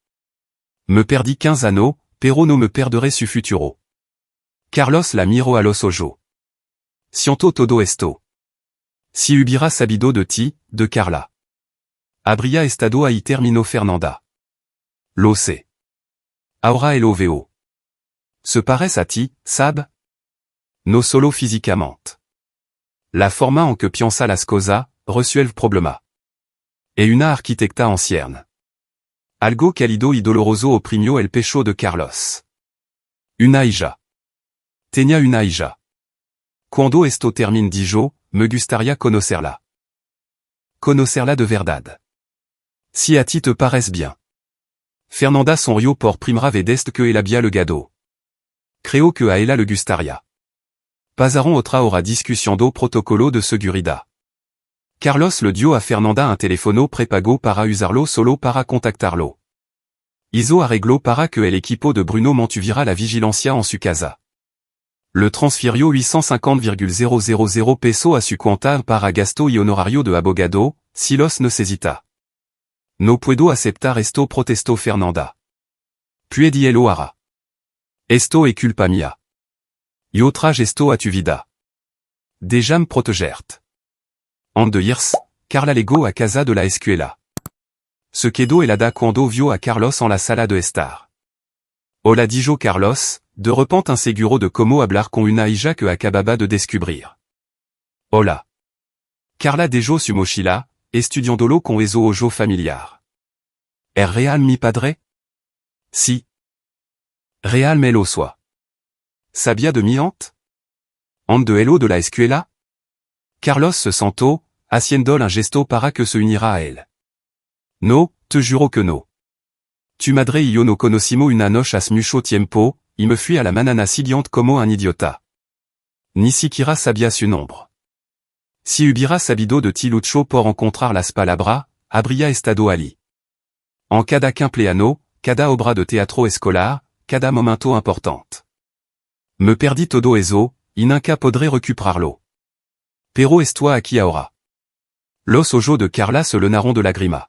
Me perdí 15 años, pero no me perderé su futuro. Carlos la miró a los ojos. Siento todo esto. Si hubiera sabido de ti, de Carla. Habría estado ahí terminó Fernanda. Lo sé. Ahora lo veo. ¿Se parece a ti, Sab? No solo físicamente. La forma en que piensa las cosas, resuelve problema. Et una arquitecta ancienne. Algo cálido y doloroso oprimió el pecho de Carlos. Una hija. Tenía una hija. Cuando esto termine dijo, me gustaría conocerla. Conocerla de verdad. Si a ti te parece bien. Fernanda sonrió por primera vez desde que ella había legado. Creo que a ella le gustaría. Pasaron otra hora discutiendo protocolo de seguridad. Carlos le dio a Fernanda un teléfono prepago para usarlo solo para contactarlo. Hizo arreglo para que el equipo de Bruno mantuviera la vigilancia en su casa. Le transfirió 850,000 pesos a su cuenta para gasto y honorario de abogado, si los necesita. No puedo aceptar esto protestó Fernanda. Puis él lo hará. Esto es culpa mía. Y otra esto a tu vida. Déjà me protegert. And de irs, Carla llegó a casa de la escuela. Se quedó helada cuando vio a Carlos en la sala de estar. Hola dijo Carlos, de repente inseguro de cómo hablar con una hija que acababa de descubrir. Hola. Carla dejó su mochila, estudiándolo con eso ojo familiar. ¿Es real mi padre? Sí. Real me lo soy. ¿Sabía de mi aunt? Aunt de hello de la escuela? Carlos se sentó, haciendo un gesto para que se unira a él. No, te juro que no. Tu madre y yo no conocimos una noche hace mucho tiempo, y me fui a la manana siguiente como un idiota. Ni siquiera sabía su nombre. Si hubiera sabido de ti lucho por encontrar las palabras, habría estado allí. En cada cumpleaños, cada obra de teatro escolar, cada momento importante. Me perdí todo eso, y nunca podré recuperarlo. Pero esto aquí ahora. Los ojos de Carla se llenaron de lágrimas.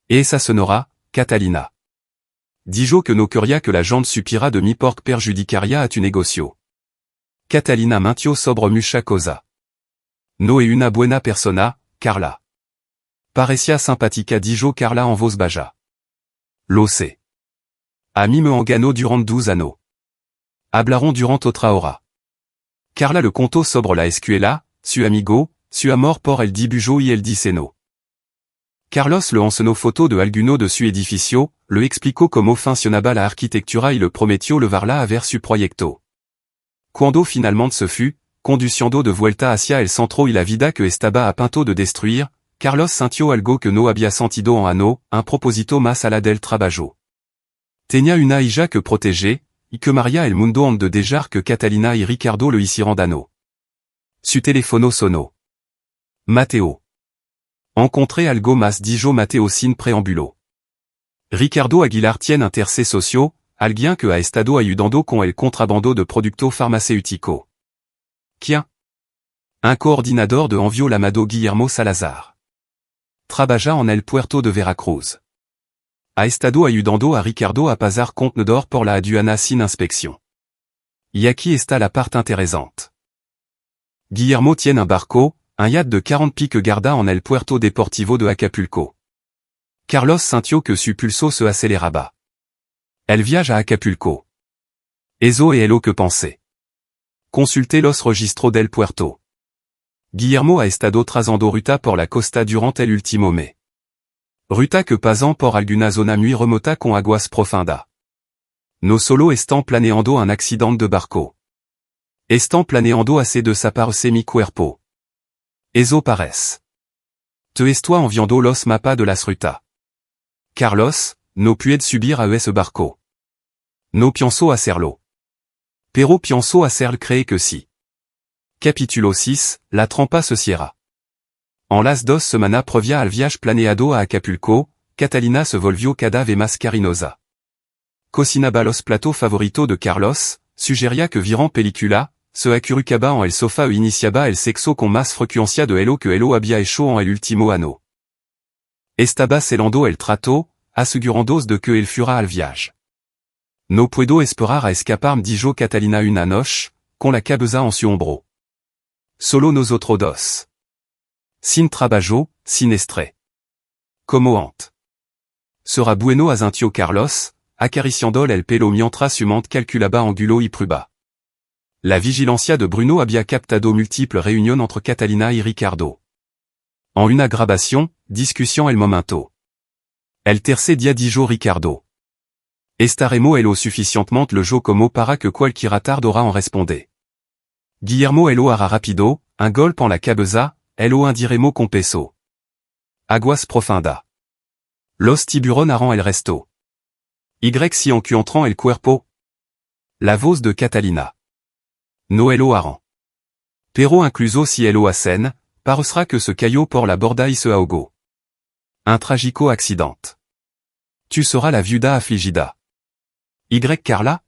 Et esa sonora, Catalina. Dijo que no quería que la gente supiera de mi porque perjudicaría a tu negocio. Catalina mintió sobre mucha cosa. No es una buena persona, Carla. Parecía simpática dijo Carla en voz baja. Lo sé. A mí me engañó durant 12 años. Hablaron durant otra hora. Carla le contó sobre la escuela, su amigo, su amor por el dibujo y el diseño. Carlos le enseñó foto de alguno de su edificio, le explicó cómo funcionaba la arquitectura y le prometió llevarla a ver su proyecto. Cuando finalmente se fut, conduciendo de vuelta hacia el centro y la vida que estaba a punto de destruir, Carlos sintió algo que no había sentido en años, un propósito más allá del trabajo. Tenía una hija que proteger, y que María el mundo antes de dejar que Catalina y Ricardo le hicieran daño. Su teléfono sonó. Mateo. Encontré algo más dijo Mateo sin preámbulo. Ricardo Aguilar tiene interés socio, alguien que ha estado ayudando con el contrabando de productos farmacéuticos. ¿Quién? Un coordinador de envío llamado Guillermo Salazar. Trabaja en el puerto de Veracruz. Ha estado ayudando a Ricardo a pasar contenedor por la aduana sin inspección. Y aquí está la parte interesante. Guillermo tiene un barco, un yacht de 40 pies que guarda en el puerto deportivo de Acapulco. Carlos sintió que su pulso se aceleraba. Elle viaja a Acapulco. Eso es lo que pensé. Consultez los registros del puerto. Guillermo ha estado trazando ruta por la costa durant el último mes. Ruta que pasan por alguna zona muy remota con aguas profundas. No solo están planeando un accident de barco. Están planeando hacer desaparecer mi cuerpo. Eso parece. Te estoy enviando los mapas de las rutas. Carlos, no puede subir a ese barco. No pienso hacerlo. Pero pienso hacer creer que sí. Capítulo 6, la trampa se cierra. En las 2 semanas previa al viaje planeado a Acapulco, Catalina se volvió cada vez más cariñosa. Cocinaba los platos favoritos de Carlos, sugería que vieran película, se acurrucaba en el sofá e iniciaba el sexo con más frecuencia de lo que él había hecho en el último año. Estaba celando el trato, asegurándose de que él fuera al viaje. No puedo esperar a escaparme dijo Catalina una noche, con la cabeza en su hombro. Solo nosotros dos. Sin trabajo, sin estrés. Como antes. Será bueno asintió Carlos, acariciándole el pelo mientras su mente calculaba angulo y prueba. La vigilancia de Bruno había captado múltiples réunions entre Catalina y Ricardo. En una grabación, discussion el momento. El tercer día dijo Ricardo. Estaremos lo suficientemente lejos como para que cualquiera tardara en responder. Guillermo lo hará rápido, un golpe en la cabeza, lo hundiremos con peso. Aguas profundas. Los tiburones harán el resto. Y si encuentran el cuerpo. La voz de Catalina. No lo harán. Pero incluso si lo hacen, parecerá que se cayó por la borda y se ahogó. Un trágico accident. Tu seras la viuda afligida. ¿Y Carla?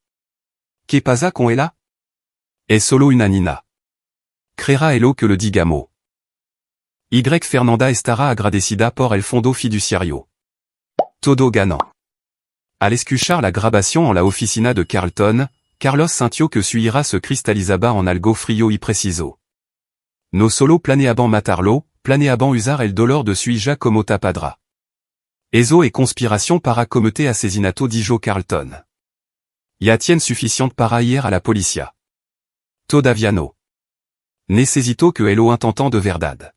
¿Qué pasa con ella? Es solo una nina. Creerá elo que le digamos. Y Fernanda estará agradecida por el fondo fiduciario. Todo ganant. Al escuchar la grabación en la oficina de Carlton, Carlos sintió que su ira se cristalizaba en algo frío y preciso. No solo planeaban matarlo, planeaban usar el dolor de su hija como tapadra. Eso e conspiration para cometer asesinato dijo Carlton. Ya tiene suficiente para ir a la policía. Todavía no. Necesito que elo intentan de verdad.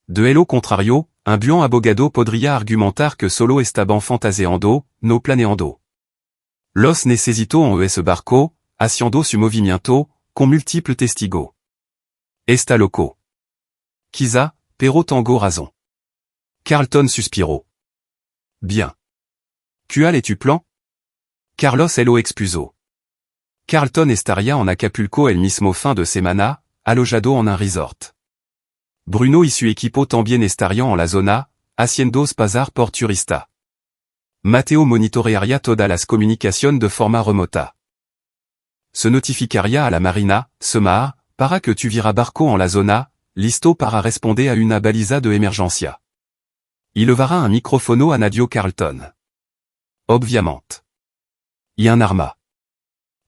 De elo contrario, un buen abogado podría argumentar que solo estaban fantaseando, no planeando. Los necesito en ese barco, haciendo su movimiento, con múltiples testigos. Está loco. Quizá, pero tengo razón. Carlton suspiró. Bien. ¿Cuál es tu plan? Carlos lo expuso. Carlton estaría en Acapulco el mismo fin de semana, alojado en un resort. Bruno y su equipo también estarían en la zona, haciendo pasar por turista. Mateo monitorearía todas las comunicaciones de forma remota. Se notificaría a la marina, Semar, para que tuviera barco en la zona, listo para responder a una baliza de emergencia. Y levará un micrófono a Nadio Carlton. Obviamente. Y un arma.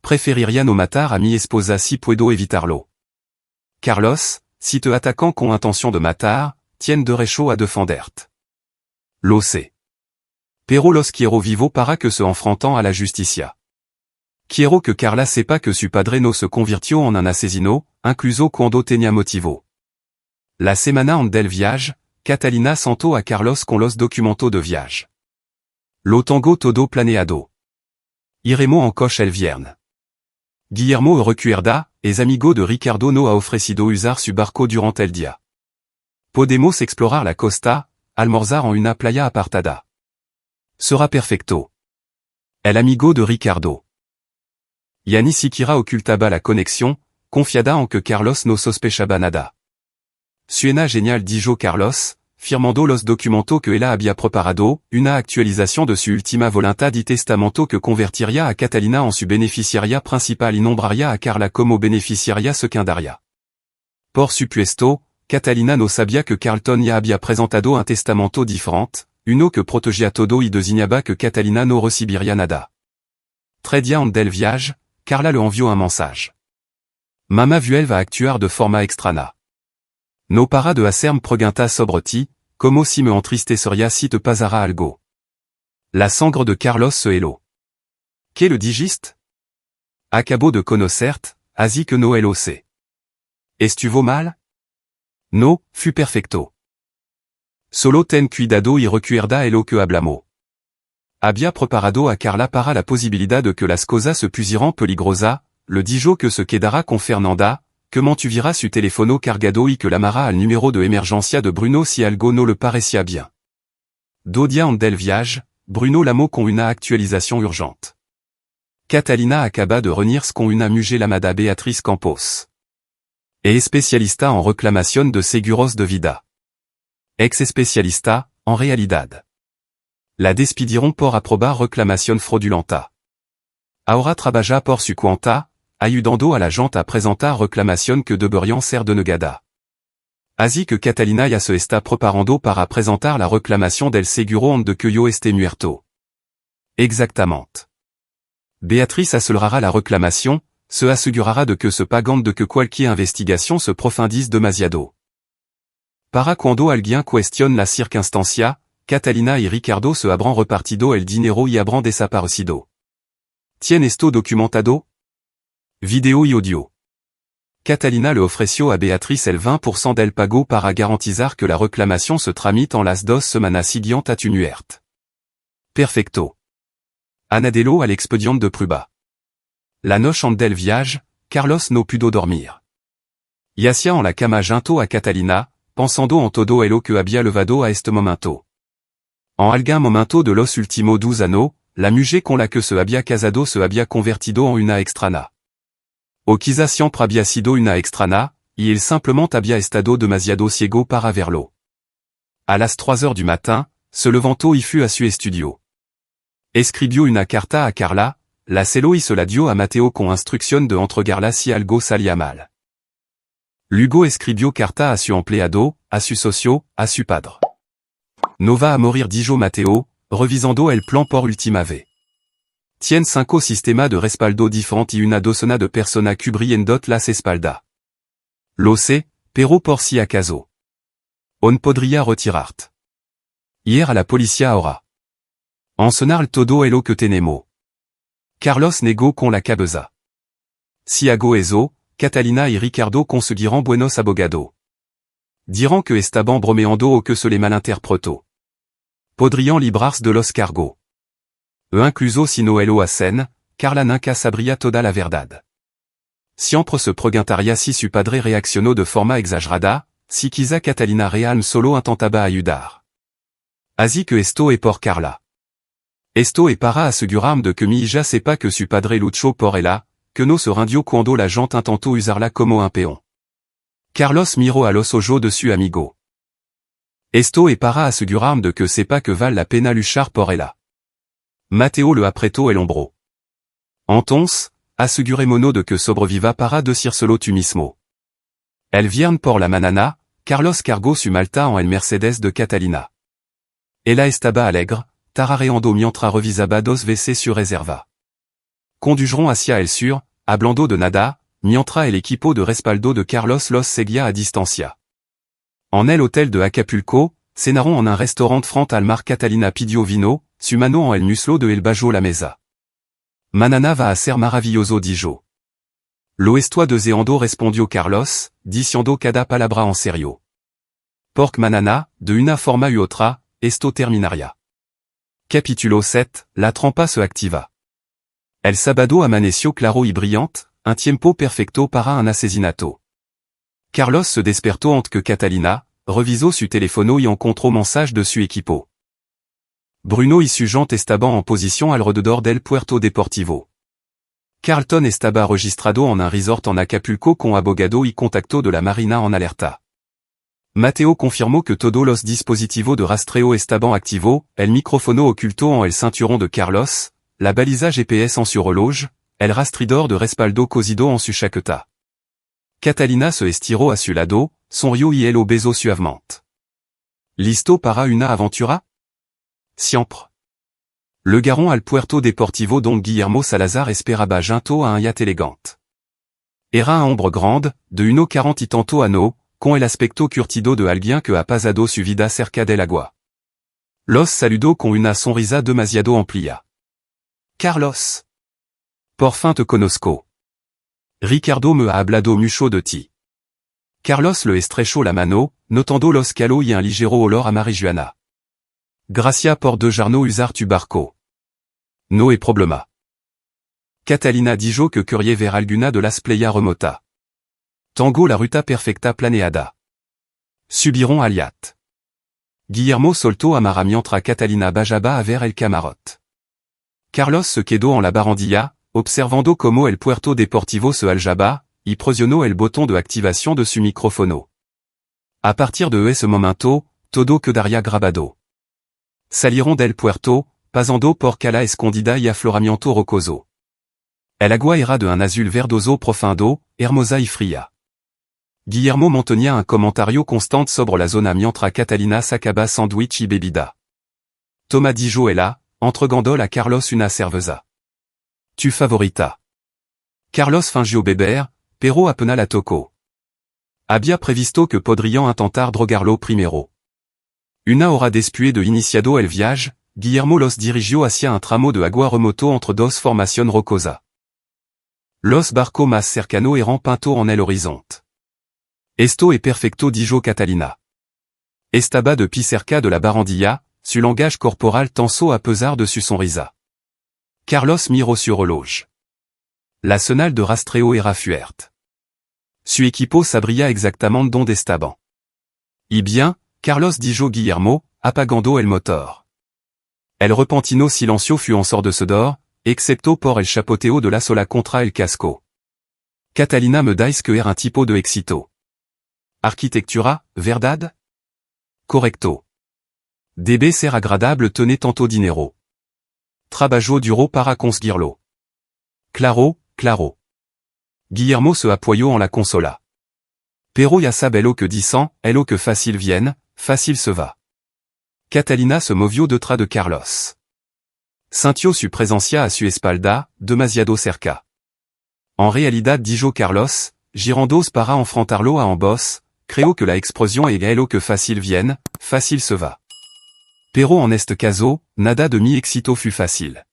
Preferiría no matar a mi esposa si puedo evitarlo. Carlos, si te atacan con intención de matar, tiene derecho a defenderte. Lo sé. Pero los quiero vivo para que se enfrentan a la justicia. Quiero que Carla sepa que su padre no se convirtió en un asesino, incluso cuando tenía motivo. La semana en del viaje, Catalina sentó a Carlos con los documentos de viaje. Lo tengo todo planeado. Iremos en coche el viernes. Guillermo recuerda, es amigo de Ricardo no ha ofrecido usar su barco durante el día. Podemos explorar la costa, almorzar en una playa apartada. Será perfecto. El amigo de Ricardo. Ya ni siquiera ocultaba la conexión, confiada en que Carlos no sospechaba nada. Suena genial dijo Carlos, firmando los documentos que ella había preparado, una actualización de su última voluntad y testamento que convertiría a Catalina en su beneficiaria principal y nombraría a Carla como beneficiaria secundaria. Por supuesto, Catalina no sabía que Carlton ya había presentado un testamento diferente, uno que protegía todo y designaba que Catalina no recibiría nada. Très bien del viaje, Carla le envió un mensage. Mama vuelve a actuar de forma extraña. No para de hacerme preguntas sobre ti, como si me entristecería si te pasara algo. La sangre de Carlos se heló. ¿Qué le dijiste? Acabo de conocerte, así que no lo sé. ¿Estuvo mal? No, fue perfecto. Solo ten cuidado y recuerda lo que hablamos. Había preparado a Carla para la posibilidad de que las cosas se pusieran peligrosas, le dijo que se quedara con Fernanda, que mantuvieras su teléfono cargado y que llamará al número de emergencia de Bruno si algo no le parecía bien. 2 días en del viaje, Bruno llamó con una actualización urgente. Catalina acaba de reunirse con una mujer llamada Beatriz Campos. Es especialista en reclamación de seguros de vida. Ex especialista, en realidad. La despidieron por aprobar reclamación fraudulenta. Ahora trabaja por su cuenta, ayudando a la gente a presentar reclamación que deberían ser denegadas. Así que Catalina ya se está preparando para presentar la reclamación del seguro de que yo esté muerto. Exactamente. Beatriz acelerará la reclamación, se asegurará de que se pagan de que cualquier investigación se profundice demasiado. Para cuando alguien cuestione la circunstancia, Catalina y Ricardo se habrán repartido el dinero y habrán desaparecido. ¿Tiene esto documentado? Video y audio. Catalina le ofreció a Beatriz el 20% del pago para garantizar que la reclamación se tramite en las 2 semanas siguientes a tu muerte. Perfecto. Anadelo al expedient de prueba. La noche en del viaje, Carlos no pudo dormir. Yacía en la cama junto a Catalina, pensando en todo lo que había levado a este momento. En algún momento de los últimos 12 años, la mujer con la que se había casado se había convertido en una extraña. O quizá siempre había sido una extraña, y él simplemente había estado demasiado ciego para verlo. A las 3 heures du matin, se levantó y fue a su estudio. Escribió una carta a Carla, la celó y se la dio a Mateo con instrucción de entregarla si algo salía mal. Luego escribió carta a su empleado, assu socio, assu padre. Nova a morir dijo Matteo, revisando el plan por ultima vez. Tien cinco sistema de respaldo differenti una docena de persona cubriendot las espalda. Lo sé, pero por si acaso. On podría retirart. Hier a la policia ahora. En sonar todo elo que tenemo. Carlos nego con la cabeza. Siago eso, Catalina y Ricardo conseguirán buenos abogado. Dirán que estaban bromeando o que se les malinterpretó. Podrían librarse de los cargo. Incluso si no elo hacen, Carla nunca sabría toda la verdad. Siempre se preguntaría si su padre reaccionó de forma exagerada, si quizá Catalina realm solo intentaba ayudar. Así que esto es por Carla. Esto es para asegurarme de que mi hija sepa que su padre luchó por ella, que no se rindió cuando la gente intentó usarla como un peón. Carlos miró a los ojos de su amigo. Esto es para asegurarme de que sepa que vale la pena luchar por ella. Matteo le apretó el hombro. Entonces, asegurémonos de que sobreviva para decírselo tú mismo. El viernes por la mañana, Carlos cargó su malta en el Mercedes de Catalina. Ella estaba alegre, tarareando mientras revisaba dos veces su reserva. Condujeron hacia el sur, hablando de nada, mientras el equipo de respaldo de Carlos los seguía a distancia. En el hotel de Acapulco, cenaron en un restaurant frente al mar. Catalina pidió vino, su mano en el muslo de el bajo la mesa. Manana va a ser maravilloso dijo. Lo estoy deseando respondió Carlos, diciendo cada palabra en serio. Porque manana, de una forma u otra, esto terminaría. Capítulo 7, la trampa se activa. El sábado amaneció claro y brillante, un tiempo perfecto para un asesinato. Carlos se despertó antes que Catalina, revisó su teléfono y encontró mensaje de su equipo. Bruno y su gente estaban en posición alrededor del Puerto Deportivo. Carlton estaba registrado en un resort en Acapulco con abogado y contacto de la Marina en alerta. Matteo confirmó que todos los dispositivos de rastreo estaban activos, el micrófono oculto en el cinturón de Carlos, la baliza GPS en su reloj, el rastridor de respaldo cosido en su chaqueta. Catalina se estiró a su lado, sonrió y el besó suavemente. ¿Listo para una aventura? Siempre. Le garon al Puerto Deportivo don Guillermo Salazar esperaba junto a un yacht elegante. Era un hombre grande, de 1,40 y tanto ano, con el aspecto curtido de alguien que ha pasado su vida cerca del agua. Los saludó con una sonrisa demasiado amplia. Carlos. Por fin te conozco. Ricardo me ha hablado mucho de ti. Carlos le estrechó la mano, notando los calos y un ligero olor a marihuana. Gracias por dejarnos usar tu barco. No hay problema. Catalina dijo que quería ver alguna de las playas remota. Tango la ruta perfecta planeada. Subiront al yacht. Guillermo soltó amarra mientras Catalina bajaba a ver el camarote. Carlos se quedó en la barandilla, observando como el Puerto Deportivo se aljaba, y presionó el botón de activación de su micrófono. A partir de ese momento, todo quedaría grabado. Salieron del puerto, pasando por cala escondida y afloramiento rocoso. El agua era de un azul verdoso profundo, hermosa y fría. Guillermo mantenía un comentario constant sobre la zona mientras Catalina sacaba sandwich y bebida. Thomas dijo ella, entregando a Carlos una cerveza. Tu favorita. Carlos fingió beber, pero apenas la tocó. Había previsto que podrían intentar drogarlo primero. Una hora después de iniciado el viaje, Guillermo los dirigió hacia un tramo de agua remoto entre dos formaciones rocosas. Los barcos más cercanos eran pinto en el horizonte. Esto es perfecto dijo Catalina. Estaba de pie cerca de la barandilla, su langage corporal tensó a pesar de su sonrisa. Carlos miró su reloj. La señal de rastreo era fuerte. Su equipo sabría exactamente dónde estaban. Y bien, Carlos dijo Guillermo, apagando el motor. El repentino silencio fut en ensordecedor, excepto por el chapoteo de la sola contra el casco. Catalina me dice que era un tipo de éxito. Arquitectura, verdad? Correcto. Debe ser agradable tener tanto dinero. Trabajo duro para conseguirlo. Claro, claro. Guillermo se apoyó en la consola. Pero ya sabe lo que dicen, lo que facile viene, facile se va. Catalina se movió detrás de Carlos. Sintió su presencia a su espalda, demasiado cerca. En realidad dijo Carlos, girandos para enfrentarlo a ambos, creo que la expresión es lo que facile viene, facile se va. Pero en este caso, nada de mi éxito fut facile.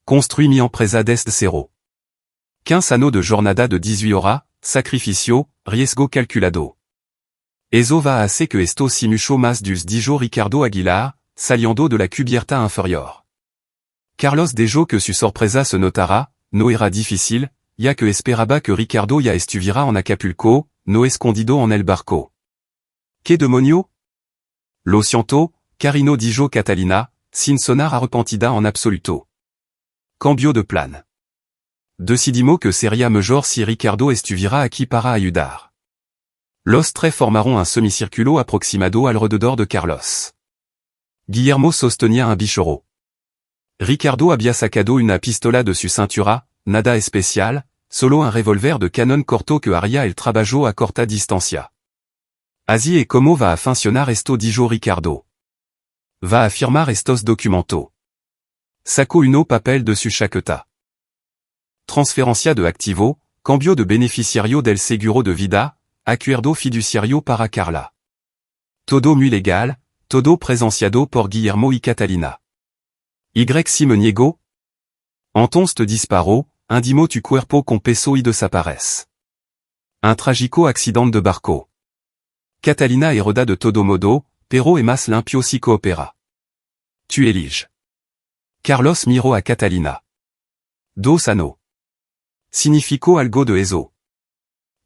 Construit mi empresa desde cero. 15 años de jornada de 18 horas, sacrificio, riesgo calculado. Eso va a hacer que esto si mucho más dijo Ricardo Aguilar, saliendo de la cubierta inferior. Carlos dijo que su sorpresa se notara, no era difícil, ya que esperaba que Ricardo ya estuviera en Acapulco, no escondido en el barco. ¿Qué demonio? Lo siento, Carino dijo Catalina, sin sonar arrepentida en absoluto. Cambio de plan. Decidimos que sería mejor si Ricardo estuviera aquí para ayudar. Los tres formaron un semicírculo aproximado alrededor de Carlos. Guillermo sostenía un bichoro. Ricardo había sacado una pistola de su cintura, nada especial, solo un revólver de canon corto que haría el trabajo a corta distancia. Así es como va a funcionar esto dijo Ricardo. Va a firmar estos documentos. Sacó uno papel de su chaqueta. Transferencia de activo, cambio de beneficiario del seguro de vida, acuerdo fiduciario para Carla. Todo muy legal, todo presenciado por Guillermo y Catalina. Y si me niego? Entonces te disparo, indimo tu cuerpo con peso y desaparece. Un trágico accident de barco. Catalina eroda de todo modo, pero es más limpio si coopera. Tu eliges. Carlos miró a Catalina. Dos años. Significó algo de eso.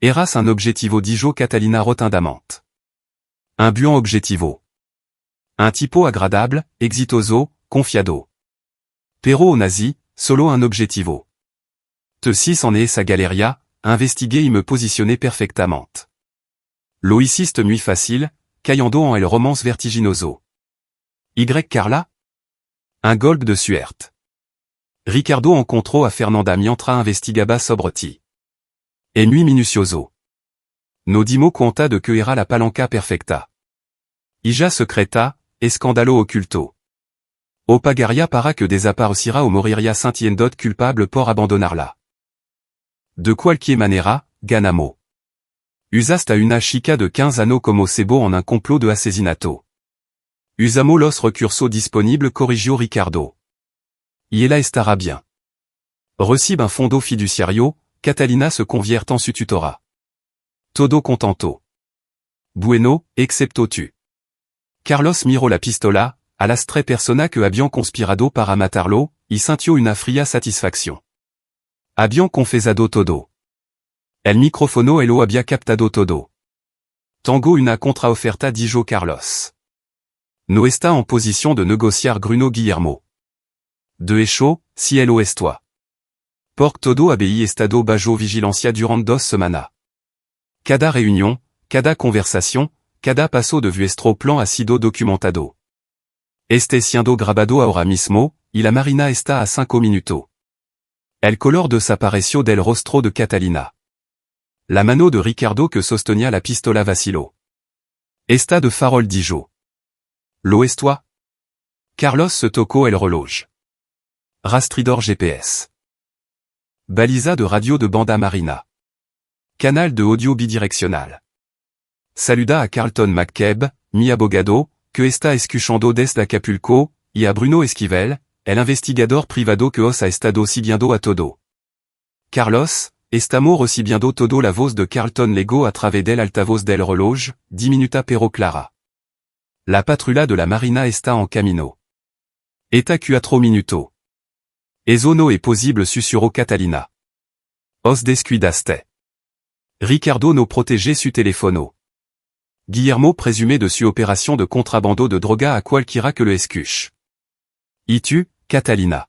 Eras un objetivo dijo Catalina rotundamente. Un buen objetivo. Un tipo agradable, exitoso, confiado. Pero nazi, solo un objetivo. Te sis en esa galeria, investigué y me positionné perfectamente. Lo hiciste muy fácil, cayendo en el romance vertiginoso. Y Carla? Un golpe de suerte. Ricardo encontró a Fernanda mientras investigaba sobre ti. Et muy minucioso. No dimos cuenta de que era la palanca perfecta. Y ya secreta, escándalo oculto. O pagaría para que desapareciera o moriría sintiendo culpable por abandonarla. De cualquier manera, ganamos. Usaste a una chica de 15 años como cebo en un complot de asesinato. Usamos los recursos disponibles corrigió Ricardo. Y ella estará bien. Recibe un fondo fiduciario, Catalina se convierte en su tutora. Todo contento. Bueno, excepto tu. Carlos miró la pistola, a las tres personas que habían conspirado para matarlo, y sintió una fría satisfacción. Habían confesado todo. El micrófono lo había captado todo. Tengo una contraoferta dijo Carlos. No está en posición de negociar Gruno Guillermo. De hecho, si lo estoy. Por todo había estado bajo vigilancia durante 2 semanas. Cada reunión, cada conversación, cada paso de vuestro plan ha sido documentado. Este siendo grabado ahora mismo, y la marina está a 5 minutos. El color desapareció del rostro de Catalina. La mano de Ricardo que sostenía la pistola vaciló. Está de farol dijo. Lo estoy? Carlos se tocó el reloj. Rastridor GPS. Baliza de radio de banda marina. Canal de audio bidireccional. Saluda a Carlton McCabe, mi abogado, que está escuchando desde Acapulco, y a Bruno Esquivel, el investigador privado que os ha estado siguiendo a todo. Carlos, estamos recibiendo todo la voz de Carlton Lego a través del altavoz del reloj, diminuta pero clara. La patrulla de la marina está en camino. Está 4 minutos. Eso no es posible susurró Catalina. Os descuidaste. Ricardo no protégé su teléfono. Guillermo présumé de su opération de contrabando de droga a cualquiera que le escuche. Y tu, Catalina.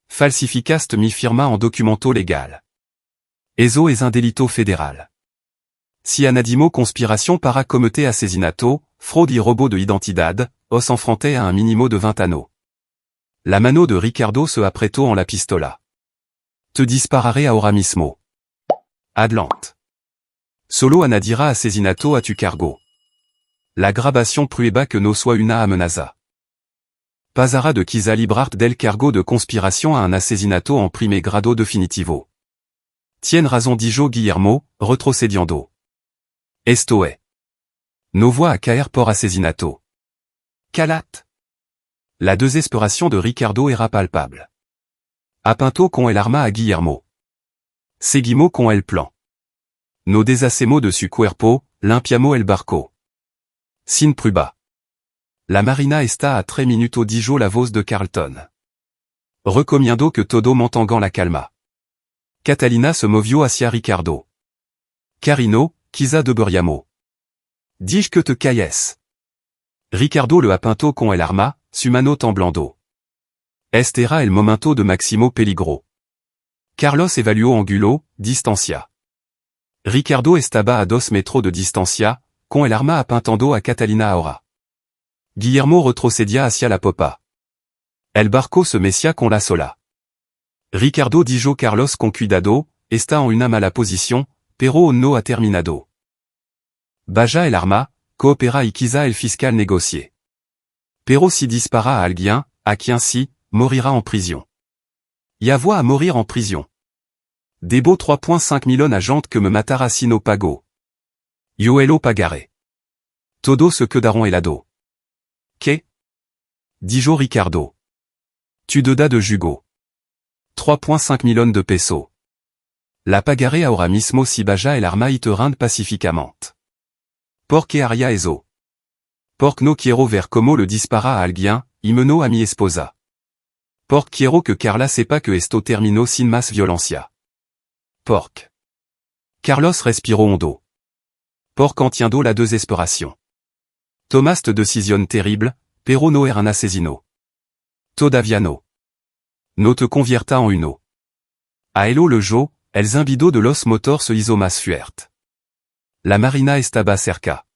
Falsificaste mi firma en documento legal. Eso es un delito federal. Si anadimo conspiration para cometer asesinato, fraude y robo de identidad, os enfrenté a un minimo de 20 años. La mano de Ricardo se apretó en la pistola. Te dispararé ahora mismo. Adelante. Solo anadira assassinato a tu cargo. La grabation prueba que no soit una amenaza. Pasara de quizá librart del cargo de conspiration a un assassinato en prime grado definitivo. Tien razón dijo Guillermo, retrocediendo. Esto es. No voix a caer por assassinato. Calat. La désespération de Ricardo era palpable. Apinto con el arma a Guillermo. Seguimos con el plan. No deshacemos de su cuerpo, limpiamos el barco. Sin prueba. La marina está a 3 minutos dijo la voz de Carlton. Recomiendo que todo mantengan la calma. Catalina se movió hacia Ricardo. Carino, quizá deberiamo. Dis que te calles. Ricardo le apinto con el arma, su mano temblando. Este era el momento de Maximo peligro. Carlos evaluó angulo, distancia. Ricardo estaba a 2 metros de distancia, con el arma apuntando a Catalina ahora. Guillermo retrocedia hacia la popa. El barco se mecía con la sola. Ricardo dijo Carlos con cuidado, está en una mala posición, pero no ha terminado. Baja el arma, coopera y quizá el fiscal négocie. Pero si dispara a alguien, a quien si, morira en prison. Y avoit à mourir en prison. Debo 3,5 millions agentes que me matara si no pago. Yo elo pagare. Todo se quedaron helado. ¿Qué? Dijo Ricardo. Tu deda de jugo. 3,5 millions de pesos. La pagaré ahora mismo si baja el arma y te rinde pacificamente. Porque haría eso. Porque no quiero ver cómo le dispara a alguien, y meno a mi esposa. Porque quiero que Carla sepa que esto terminó sin más violencia. Porque. Carlos respiró hondo. Porque entiendo la desesperación. Tomaste decisión terrible, pero no era un asesino. Todavía no. No te convierta en uno. A elo le jo, el zimbido de los motors se hizo más fuerte. La marina estaba cerca.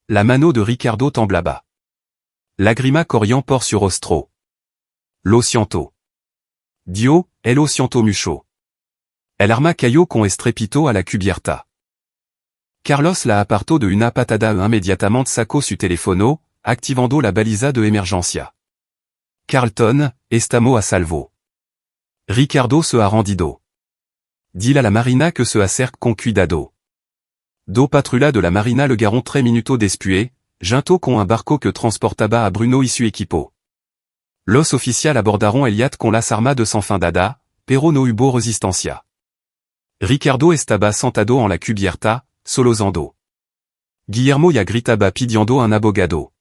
La mano de Ricardo temblaba. Lagrima corrió por su rostro. Lo siento. Dio, el lo siento mucho. El arma cayó con estrépito a la cubierta. Carlos la apartó de una patada e inmediatamente sacó su teléfono, activando la baliza de emergencia. Carlton, estamos a salvo. Ricardo se ha rendido. Dile a la marina que se acerque con cuidado. Do patrulla de la marina le garon 3 minutos después, junto con un barco que transportaba a Bruno y su equipo. Los oficiales abordaron el yacht con las armas de sans fin dada, pero no hubo resistencia. Ricardo estaba sentado en la cubierta, solozando. Guillermo ya gritaba pidiendo un abogado.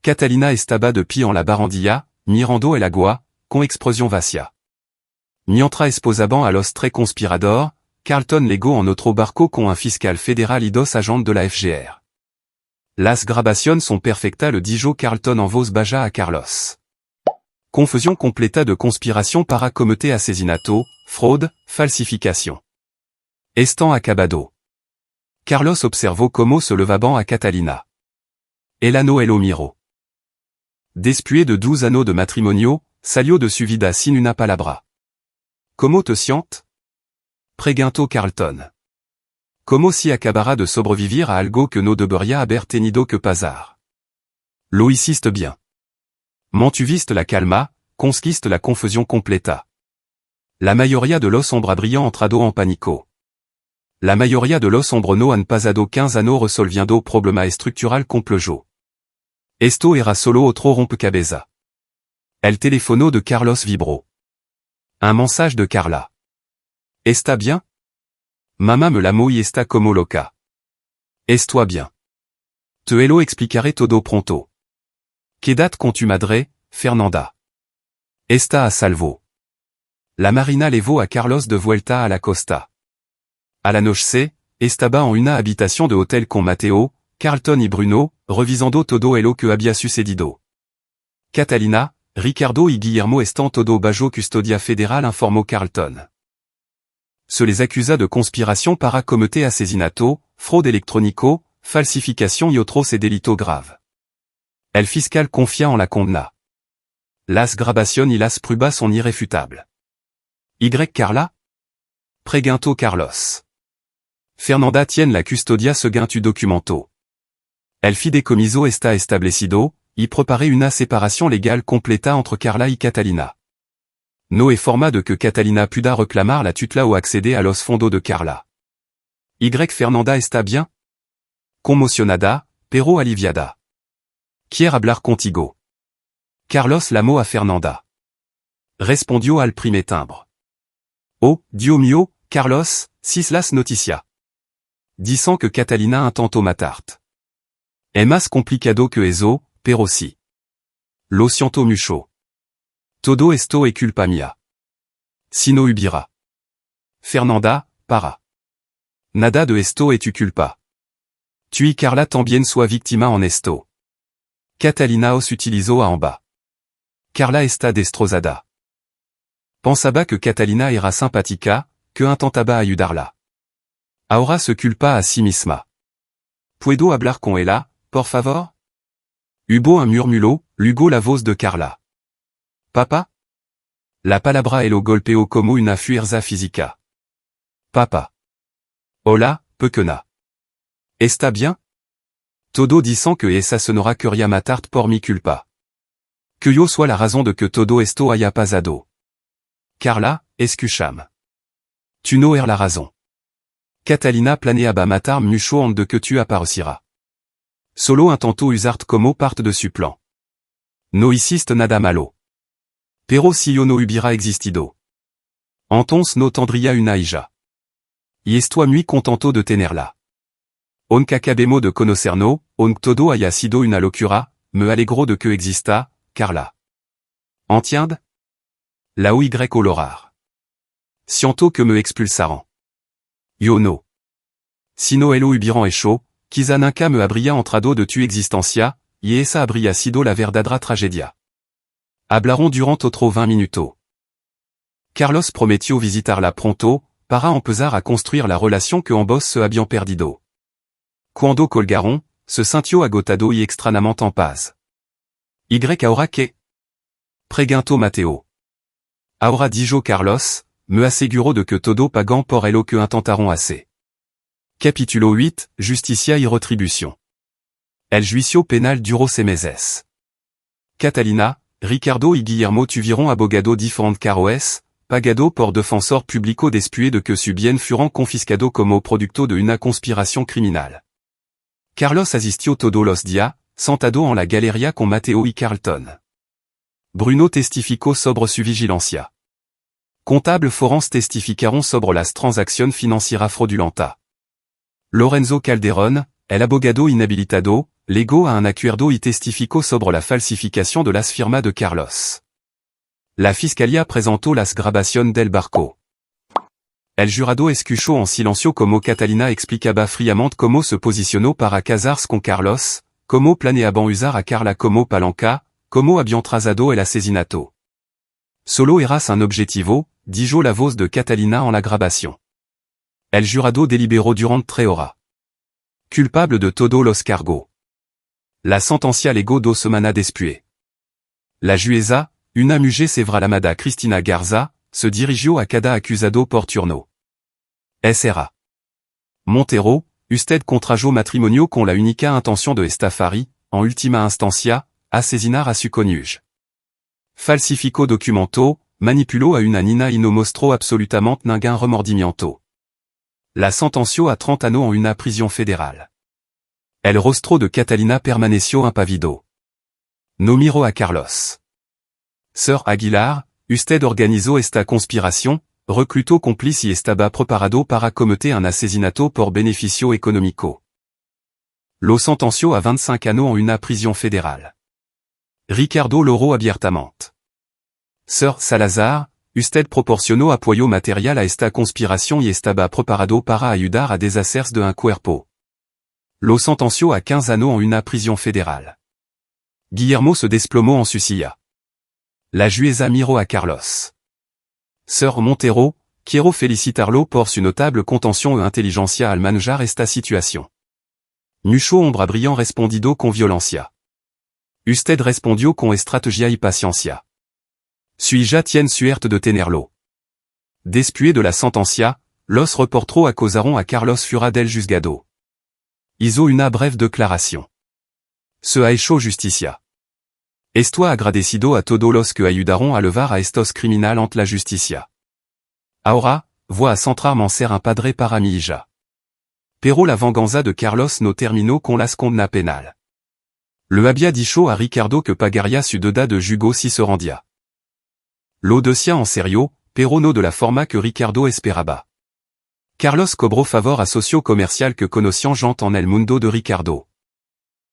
Catalina estaba de pie en la barandilla, mirando el agua, con expresión vacía. Mientras esposaban a los tres conspiradores, Carlton legó en otro barco con un fiscal fédéral y dos agentes de la FGR. Las grabaciones son perfectas le dijo Carlton en voz baja a Carlos. Confusión completa de conspiration para cometer asesinato, fraude, falsificación. Estant acabado. Carlos observó cómo se levaban a Catalina. El ano el miro. Después de 12 años de matrimonio, salió de su vida sin una palabra. ¿Cómo te sientes? Preguntó Carlton. Como si acabara de sobrevivir a algo que no debería haber tenido que pasar. Lo hiciste bien. Mantuviste la calma, conquiste la confusión completa. La mayoría de los hombres brillant entrado en pánico. La mayoría de los hombres no han pasado 15 años resolviendo problema estructural complejo. Esto era solo otro rompecabezas. El teléfono de Carlos vibró. Un mensage de Carla. ¿Está bien? Mamá me llamó y está como loca. ¿Estás bien? Te lo explicaré todo pronto. Quédate con tu madre, Fernanda. Está a salvo. La marina llevó a Carlos de vuelta a la costa. A la noche, estaba en una habitación de hotel con Mateo, Carlton y Bruno, revisando todo lo que había sucedido. Catalina, Ricardo y Guillermo están todo bajo custodia federal informó Carlton. Se les acusa de conspiration para cometer asesinato, fraude electrónico, falsificación y otros delitos graves. El fiscal confia en la condena. Las grabaciones y las pruebas son irrefutables. ¿Y Carla? Preguntó Carlos. Fernanda tiene la custodia seguint tu documento. El fideicomiso está establecido, y prepare una separación legal completa entre Carla y Catalina. No es forma de que Catalina pueda reclamar la tutela o acceder a los fondos de Carla. Y Fernanda está bien? Conmocionada, pero aliviada. Quiere hablar contigo. Carlos llamó a Fernanda. Respondió al primer timbre. Oh, Dios mío, Carlos, cislas noticia. Disant que Catalina intentó matarte. Es más complicado que eso, pero sí. Lo siento mucho. Todo esto es culpa mía. Si no hubiera. Fernanda, para. Nada de esto es tu culpa. Tu y Carla también sois víctima en esto. Catalina os utilizó a en bas. Carla está destrozada. Pensaba que Catalina era simpática, que intentaba ayudarla. Ahora se culpa a sí misma. ¿Puedo hablar con ella, por favor? Hubo un murmullo, luego la voz de Carla. Papa? La palabra lo golpeó como una fuerza física. Papa. Hola, pequeña. ¿Está bien? Todo disant que esa sonora quería matarte por mi culpa. Que yo sois la razón de que todo esto haya pasado. Carla, escuchame. Tu no eres la razón. Catalina planeaba matar mucho antes de que tu aparecieras. Solo intentó usarte como parte de su plan. No hiciste nada malo. Pero si yo no hubiera existido. Entonces no tendría una hija. Y estoy muy contento de tenerla. Aunque acabemos de conocernos, aunque todo haya sido una locura, me alegro de que exista, Carla. ¿Entiendes? La OY olorar. Siento que me expulsaran. Yo no. Si no elo hubieran hecho, quizá nunca me habría entrado de tu existencia, y esa habría sido la verdadera tragedia. Hablaron durant otros 20 minutos. Carlos prometió visitarla pronto, para empezar a construir la relación que ambos se habían perdido. Cuando colgaron, se sintió agotado y extrañamente en paz. Y ahora que? Preguntó Mateo. Ahora dijo Carlos, me aseguró de que todo pagan por elo que intentaron hacer. Capítulo 8, Justicia y retribución. El juicio penal duró 6 meses. Catalina, Ricardo y Guillermo tuvieron abogado diferentes casos, pagado por defensor público después de que su bien fueron confiscado como producto de una conspiración criminal. Carlos asistió todos los días, sentado en la galería con Mateo y Carlton. Bruno testificó sobre su vigilancia. Contables forenses testificaron sobre las transacciones financieras fraudulentas. Lorenzo Calderón, el abogado inhabilitado, legó a un acuerdo y testificó sobre la falsificación de las firmas de Carlos. La fiscalía presentó las grabaciones del barco. El jurado escuchó en silencio como Catalina explicaba fríamente cómo se posicionó para casarse con Carlos, cómo planeaban usar a Carla como palanca, cómo habían trazado el asesinato. Solo eras un objetivo, dijo la voz de Catalina en la grabación. El jurado deliberó durant 3 horas. Culpable de todos los cargos. La sentencia legó 2 semanas después. La jueza, una mujer sevra llamada Cristina Garza, se dirigió a cada acusado por turno. Sra. Montero, usted contrajo matrimonio con la única intención de estafar y, en última instancia, asesinar a su cónyuge. Falsificó documento, manipuló a una niña y no mostró absolutamente ningún remordimiento. La sentenció a 30 años en una prisión federal. El rostro de Catalina permaneció impávido. No miró a Carlos. Sir Aguilar, usted organizó esta conspiración, reclutó cómplices y estaba preparado para cometer un asesinato por beneficio económico. Lo sentenció a 25 años en una prisión federal. Ricardo loró abiertamente. Sir Salazar, usted proporcionó apoyo material a esta conspiración y estaba preparado para ayudar a deshacerse de un cuerpo. Lo sentenció a 15 años en una prisión federal. Guillermo se desplomó en su silla. La jueza miró a Carlos. Sir Montero, quiero felicitarlo por su notable contención e inteligencia al manejar esta situación. Mucho hombre brillant respondido con violencia. Usted respondió con estrategia y paciencia. Suis-je tiene suerte de tenerlo. Después de la sentencia, los reportero acusaron a Carlos Fura del juzgado. Hizo una breve declaración. Se ha hecho justicia. Esto ha agradecido a todos los que ayudaron a levar a estos criminal ante la justicia. Ahora, voy a centrarme en ser un padre para mi hija. Pero la venganza de Carlos no terminó con las condena penal. Le había dicho a Ricardo que pagaría su deuda de jugo si se rendía. Lo decía en serio, pero no de la forma que Ricardo esperaba. Carlos cobró favor a socio comercial que conocían gente en el mundo de Ricardo.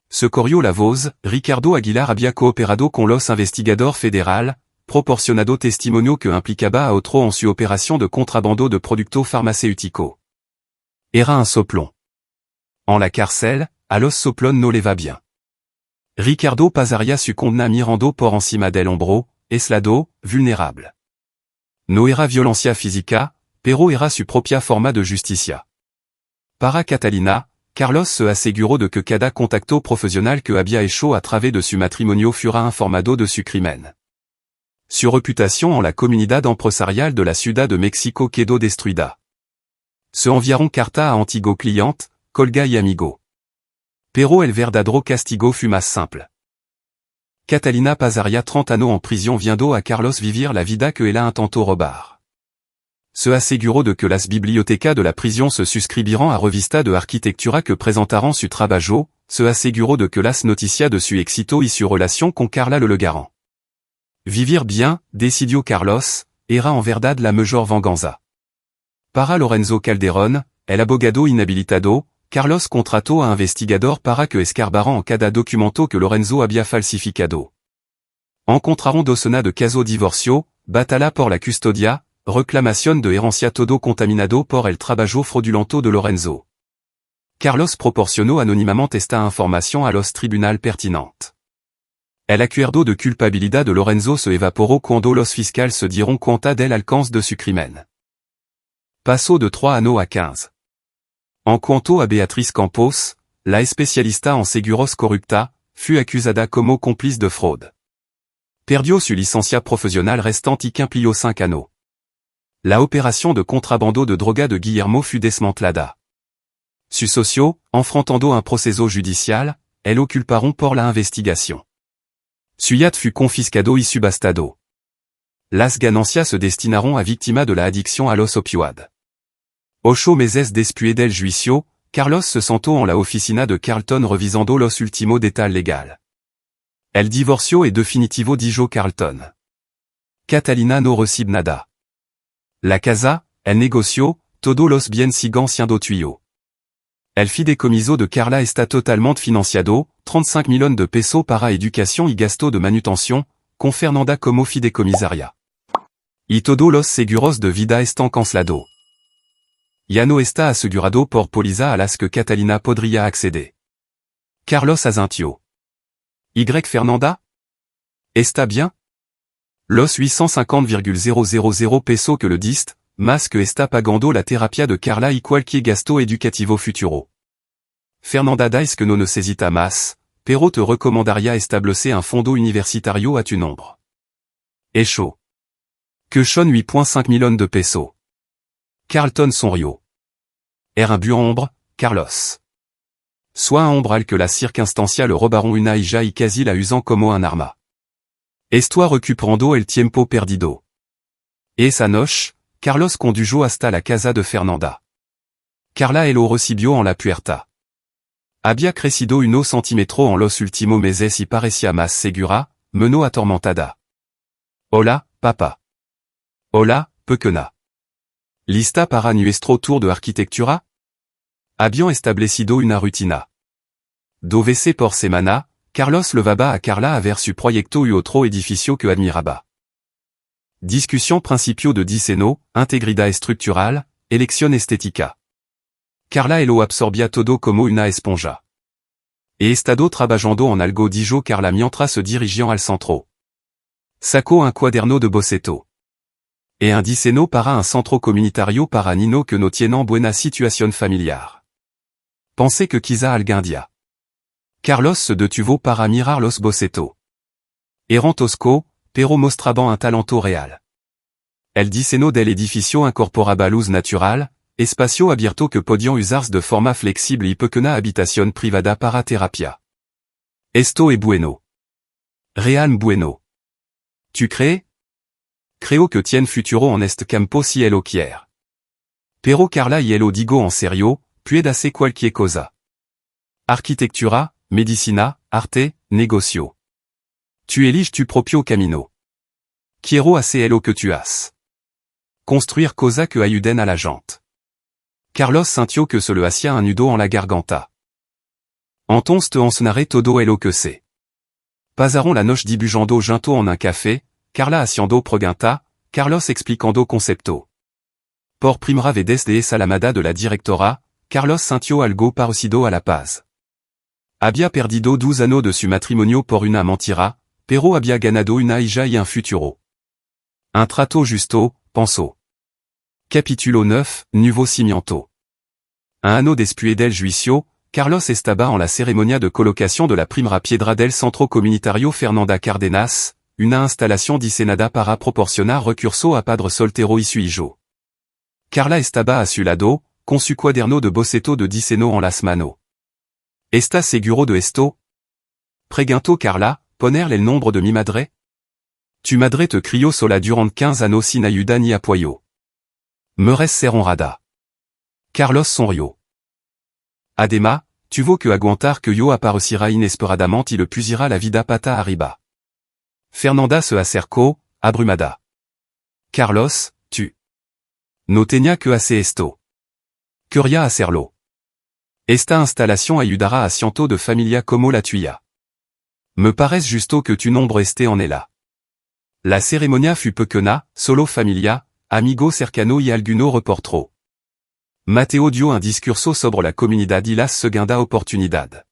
Se corrió la voz, Ricardo Aguilar había cooperado con los investigador federal, proporcionado testimonio que implicaba a otro en su operación de contrabando de producto farmacéutico. Era un soplón. En la cárcel, a los soplón no le va bien. Ricardo pasaría su condena mirando por encima del hombro, aislado, vulnerable. No era violencia física, pero era su propia forma de justicia. Para Catalina, Carlos se aseguró de que cada contacto profesional que había hecho a través de su matrimonio fuera informado de su crimen. Su reputación en la comunidad empresarial de la Ciudad de México quedó destruida. Se enviaron carta a antiguo cliente, colga y amigo. Pero el verdadero castigo fut más simple. Catalina pasaría 30 años en prisión viendo a Carlos vivir la vida que él intentó robar. Se aseguró de que las bibliotecas de la prisión se suscribirán a revista de arquitectura que presentarán su trabajo, se aseguró de que las noticias de su éxito y su relación con Carla le garant. Vivir bien, decidió Carlos, era en verdad la mejor venganza. Para Lorenzo Calderón, el abogado inhabilitado, Carlos contrató a investigador para que escarbaran en cada documento que Lorenzo había falsificado. Encontraron docenas de casos divorcio, batalla por la custodia, reclamación de herencia todo contaminado por el trabajo fraudulento de Lorenzo. Carlos proporcionó anónimamente esta información a los tribunal pertinentes. El acuerdo de culpabilidad de Lorenzo se evaporó cuando los fiscales se dieron cuenta del alcance de su crimen. Pasó de 3 años a 15. En cuanto a Beatriz Campos, la especialista en seguros corrupta, fut acusada como cómplice de fraude. Perdió su licencia profesional restante y cumplió 5 años. La opération de contrabando de droga de Guillermo fut desmantelada. Su socio, enfrentando un proceso judicial, el lo culparon por la investigación. Su yacht fut confiscado y subastado. Las ganancias se destinaron a víctimas de la adicción a los opioides. 8 meses después del juicio, Carlos se sentó en la oficina de Carlton revisando los últimos detalles legal. El divorcio es definitivo dijo Carlton. Catalina no recibe nada. La casa, el negocio, todos los bienes siguen siendo tuyos. El fideicomiso de Carla está totalmente financiado, 35 millones de pesos para educación y gasto de manutención, con Fernanda como fideicomisaria. Y todos los seguros de vida están cancelados. Ya no está asegurado por póliza a las que Catalina podría acceder. Carlos asintió. ¿Y Fernanda? ¿Está bien? Los 850,000 pesos que le diste, más que está pagando la terapia de Carla y cualquier gasto educativo futuro. Fernanda dice que no necesita más, pero te recomendaría establecer un fondo universitario a tu nombre. Hecho. Que son 8,5 millones de pesos. Carlton sonrió. Era un buen hombre, Carlos. Soit un hombre al que las circunstancias le robaron una hija y casi la usan como un arma. Estoy recuperando el tiempo perdido. Esa noche, Carlos condujo hasta la casa de Fernanda. Carla lo recibió en la puerta. Había crecido 1 centímetro en los últimos meses y parecía más segura, menos atormentada. Hola, papá. Hola, pequeña. ¿Lista para nuestro tour de arquitectura? Habían establecido una rutina. 2 veces por semana, Carlos levaba a Carla a ver su proyecto y otro edificio que admiraba. Discussion principio de diseño, integridad estructural, elección estética. Carla lo absorbía todo como una esponja. He estado trabajando en algo dijo Carla mientras se dirigían al centro. Sacó un cuaderno de boceto. Et un diseño para un centro comunitario para Nino que no tienen buena situación familiar. Pensé que quizá alguien día. Carlos se detuvo para mirar los bocetos. Eran tosco, pero mostraban un talento real. El diseño del edificio incorporaba luz natural, espacio abierto que podiam usars de forma flexible y pequena habitación privada para terapia. Esto es bueno. Real bueno. Tu crees? Creo que tien futuro en este campo si lo quiere. Pero Carla y lo digo en serio, puede hacer cualquier cosa. Arquitectura, medicina, arte, negocio. Tu eliges tu propio camino. Quiero hacer lo que tu has. Construire cosa que ayuden a la gente. Carlos sintió que se le hacía un nudo en la garganta. Entonces te enseñaré todo lo que sé. Pasaron la noche dibujando junto en un café, Carla haciendo pregunta, Carlos explicando concepto. Por primera vez desde esa llamada de la directora, Carlos sintió algo parecido a la paz. Había perdido 12 años de su matrimonio por una mentira, pero había ganado una hija y un futuro. Un trato justo, pensó. Capítulo 9, Nuevo Cimiento. Un anno después del juicio, Carlos estaba en la ceremonia de colocación de la primera piedra del Centro Comunitario Fernanda Cárdenas, una instalación diseñada para proporcionar recurso a padre soltero y su hijo. Carla estaba a su lado, con su cuaderno de boceto de diseño en las manos. ¿Estás seguro de esto? Preguntó Carla, ponerle el nombre de mi madre? Tu madre te crió sola durante 15 años sin ayuda ni apoyo. Meures ser honrada. Carlos sonrió. Además, tuvo que aguantar que yo apareciera inesperadamente y le pusiera la vida pata arriba. Fernanda se acercó, abrumada. Carlos, tu. No tenía que hacer esto. Quería hacerlo. Esta instalación ayudará a cientos de familias como la tuya. Me parece justo que tu nombre esté en ella. La ceremonia fut pequeña, solo familia, amigo cercano y alguno reportero. Mateo dio un discurso sobre la comunidad y las segunda oportunidad.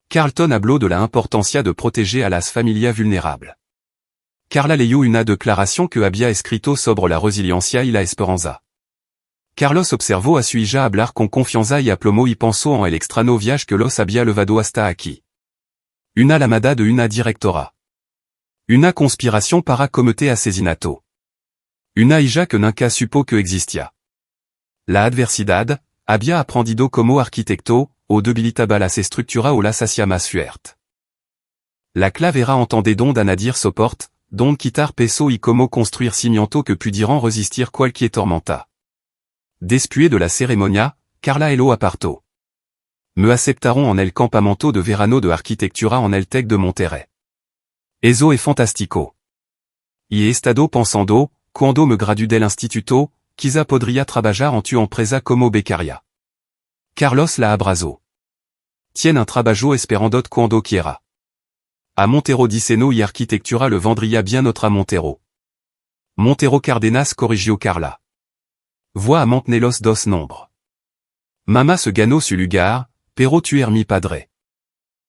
Carlton habló de la importancia de proteger a las familias vulnerables. Carla leyó una declaración que había escrito sobre la resiliencia y la esperanza. Carlos observó a su hija hablar con confianza y aplomo y pensó en el extraño viaje que los había levado hasta aquí. Una llamada de una directora. Una conspiración para cometer asesinato. Una hija que nunca supo que existía. La adversidad, había aprendido como arquitecto, o debilitaba las estructuras o las hacía más fuerte. La clave era entender donde anadir soporte, donde quitar peso y cómo construir cimiento que pudieran resistir cualquier tormenta. Después de la ceremonia, Carla y lo apartó. Me aceptaron en el campamento de verano de arquitectura en el TEC de Monterrey. Eso es fantástico. Y he estado pensando, cuando me gradué del instituto, quizá podría trabajar en tu empresa como becaria. Carlos la abrazó. Tien un trabajo esperando cuando quiera. A Montero diseño y arquitectura le vendría bien otra Montero. Montero Cárdenas corrigió Carla. Voy a mantener los dos nombres. Mamá se ganó su lugar, pero tu eres mi padre.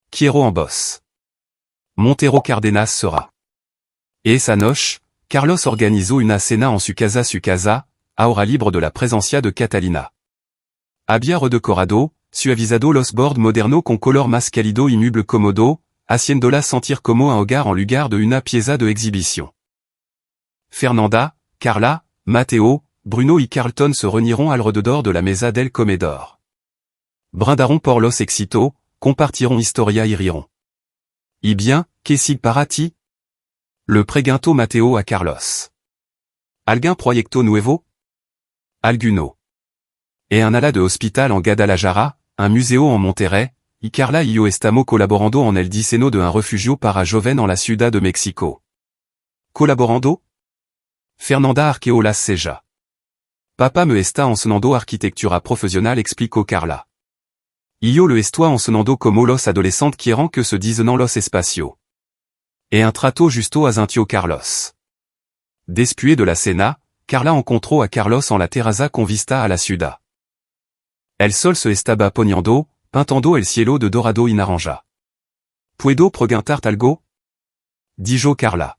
Quiero en vos. Montero Cárdenas sera. Esa noche, Carlos organizó una cena en su casa, ahora libre de la presencia de Catalina. Había redecorado, suavizado los bordes modernos con color más cálido y muebles cómodos, haciéndola sentir como un hogar en lugar de una pieza de exhibición. Fernanda, Carla, Mateo, Bruno y Carlton se reunieron alrededor de la mesa del comedor. Brindaron por los éxitos, compartiront historia y rieron. Y bien, ¿qué sigue para ti? Le preguntó Mateo a Carlos. ¿Algún proyecto nuevo? Alguno. Et un ala de hospital en Guadalajara, un museo en Monterrey, y Carla y yo estamos colaborando en el diseño de un refugio para joven en la Ciudad de México. ¿Colaborando? Fernanda arqueó las cejas. Papa me está enseñando arquitectura profesional, explicó Carla. Y yo le estoy enseñando como los adolescentes quieren que se diseñen los espacios. Et un trato justo asintió Carlos. Después de la cena, Carla encontró a Carlos en la terraza con vista a la ciudad. El sol se estaba poniendo, pintando el cielo de dorado y naranja. ¿Puedo preguntarte algo? Dijo Carla.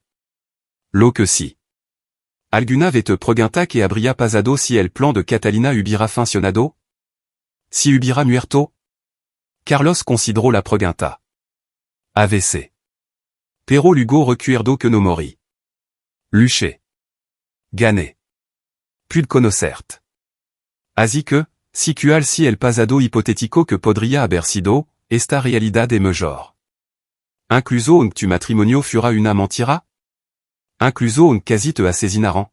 Lo que sí. ¿Alguna vez te pregunta que habría pasado si el plan de Catalina hubiera funcionado? Si hubiera muerto? Carlos consideró la pregunta. AVC. Pero luego recuerdo que no morí. Luché. Gané. Pude conocerte. Así que, si cual si el pasado hipotético que podría haber sido, esta realidad es mejor. Incluso aunque tu matrimonio fuera una mentira? Incluso aunque casi te asesinaran?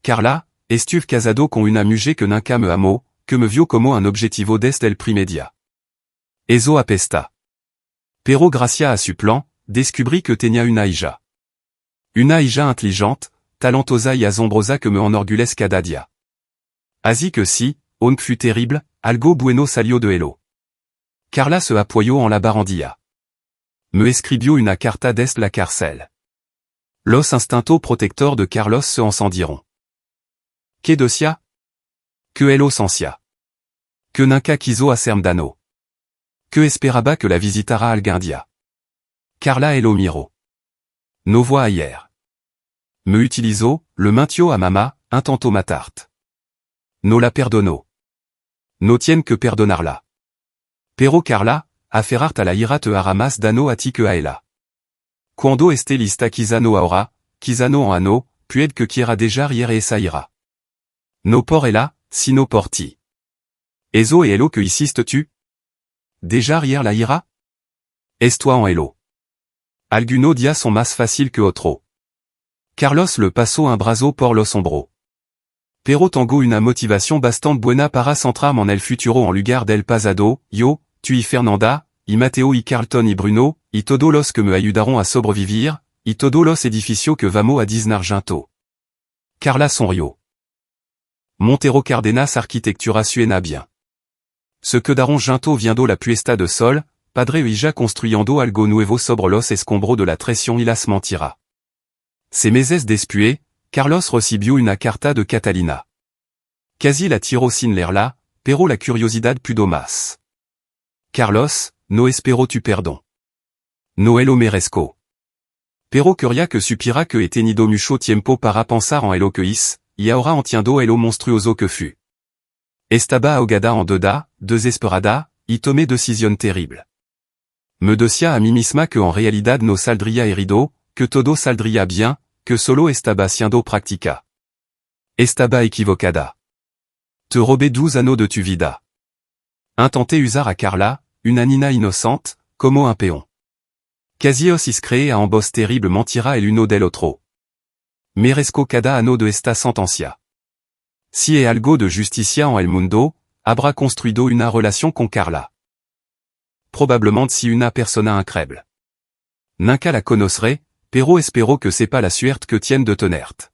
Carla, estuve casado con una mujer que nunca me amó, que me vio como un objetivo desde el primer día. Eso apesta. Pero gracias a su plan, descubrí que tenía una hija. Una hija inteligente, talentosa y asombrosa que me enorgullece cada día. Así que si, aunque fut terrible, algo bueno salió de elo. Carla se apoyó en la barandilla. Me escribió una carta desde la cárcel. Los instintos protectores de Carlos se encendieron. Que decía? Que el ausencia. Que nunca quiso hacerme daño. Que esperaba que la visitara algún día. Carla el miró. No voix ayer. Me utilizó, le mintió a mamá, intentó matarte. No la perdonó. No tiene que perdonarla. Pero Carla, aferrarte a la ira te hará más daño a ti que a ella. Cuando esté lista quizá no ahora, quizá no en ano, puede que quiera dejar ir esa ira. No por ella, sino por ti. Eso es lo que hiciste tú? Dejar ir la ira? Es toi en elo. Algunos días son más fácil que otro. Carlos le pasó un brazo por los hombros. Pero tengo una motivación bastante buena para centrarme en el futuro en lugar del pasado, yo, tú y Fernanda, y Mateo y Carlton y Bruno, y todos los que me ayudaron a sobrevivir, y todos los edificios que vamos a disnar juntos. Carla sonrió. Montero Cárdenas arquitectura suena bien. Ce quedaron juntos viendo la puesta de sol, padre y ya construyendo algo nuevo sobre los escombros de la traición y las mentiras. Ces meses después, Carlos recibió una carta de Catalina. Casi la tiró sin leerla, pero la curiosidad pudo más. Carlos, no espero tu perdón. No lo merezco. Pero quería que supiera que he tenido mucho tiempo para pensar en lo que hice, y ahora entiendo lo monstruoso que fue. Estaba ahogada en deuda, desesperada, y tomé decisión terrible. Me decía a mí misma que en realidad no saldría herido, que todo saldría bien, que solo estaba siendo práctica. Estaba equivocada. Te robé 12 años de tu vida. Intenté usar a Carla, una niña inocente, como un peón. Casi os iscree a ambos terrible mentira el uno del otro. Merezco cada año de esta sentencia. Si hay algo de justicia en el mundo, habrá construido una relación con Carla. Probablement si una persona increíble. Nunca la conoceré, pero espero que sepa la suerte que tiene de tenerte.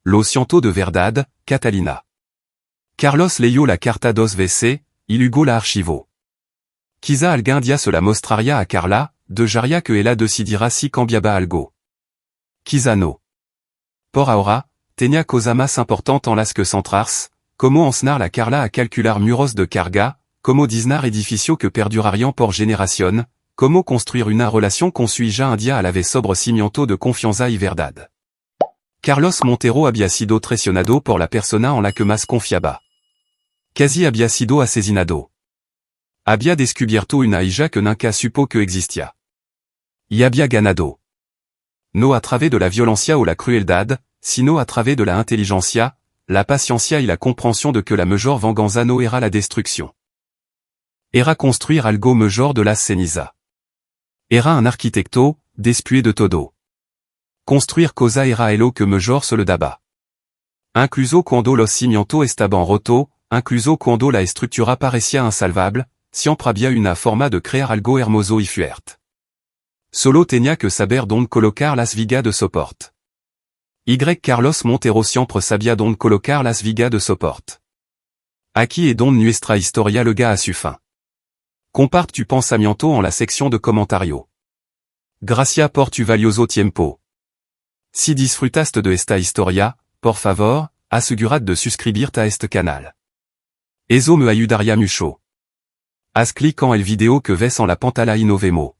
Lo siento de verdad, Catalina. Carlos leyó la carta 2 veces, y luego la archivó. Quizá algún día se la mostraría a Carla, dejaría que ella decidirá si cambiaba algo. Quizá no. Por ahora, tenía cosa más importante en las que centrarse, como enseñar a Carla a calcular muros de carga, como disnar edificios que perdurarían por generación, como construir una relación con su hija un día a la vez sobre cimiento de confianza y verdad. Carlos Montero había sido traicionado por la persona en la que más confiaba. Casi había sido asesinado. Había descubierto una hija que nunca supo que existía. Y había ganado. No a través de la violencia o la crueldad, sino a través de la inteligencia, la paciencia y la compréhension de que la mejor venganza no era la destrucción. Era construir algo mejor de las cenizas. Era un arquitecto, después de todo. Construir cosa era lo que mejor se le daba. Incluso cuando los cimientos estaban rotos, incluso cuando la estructura parecía insalvable, siempre había una forma de crear algo hermoso y fuerte. Solo tenía que saber dónde colocar las vigas de soporte. Y. Carlos Montero siempre sabía dónde colocar las vigas de soporte. Aquí es donde nuestra historia llega a su fin. Comparte tu pensamiento en la sección de comentarios. Gracias por tu valioso tiempo. Si disfrutaste de esta historia, por favor, asegúrate de suscribirte a este canal. Eso me ayudaría mucho. Haz clic en el video que ves en la pantalla y nos vemos.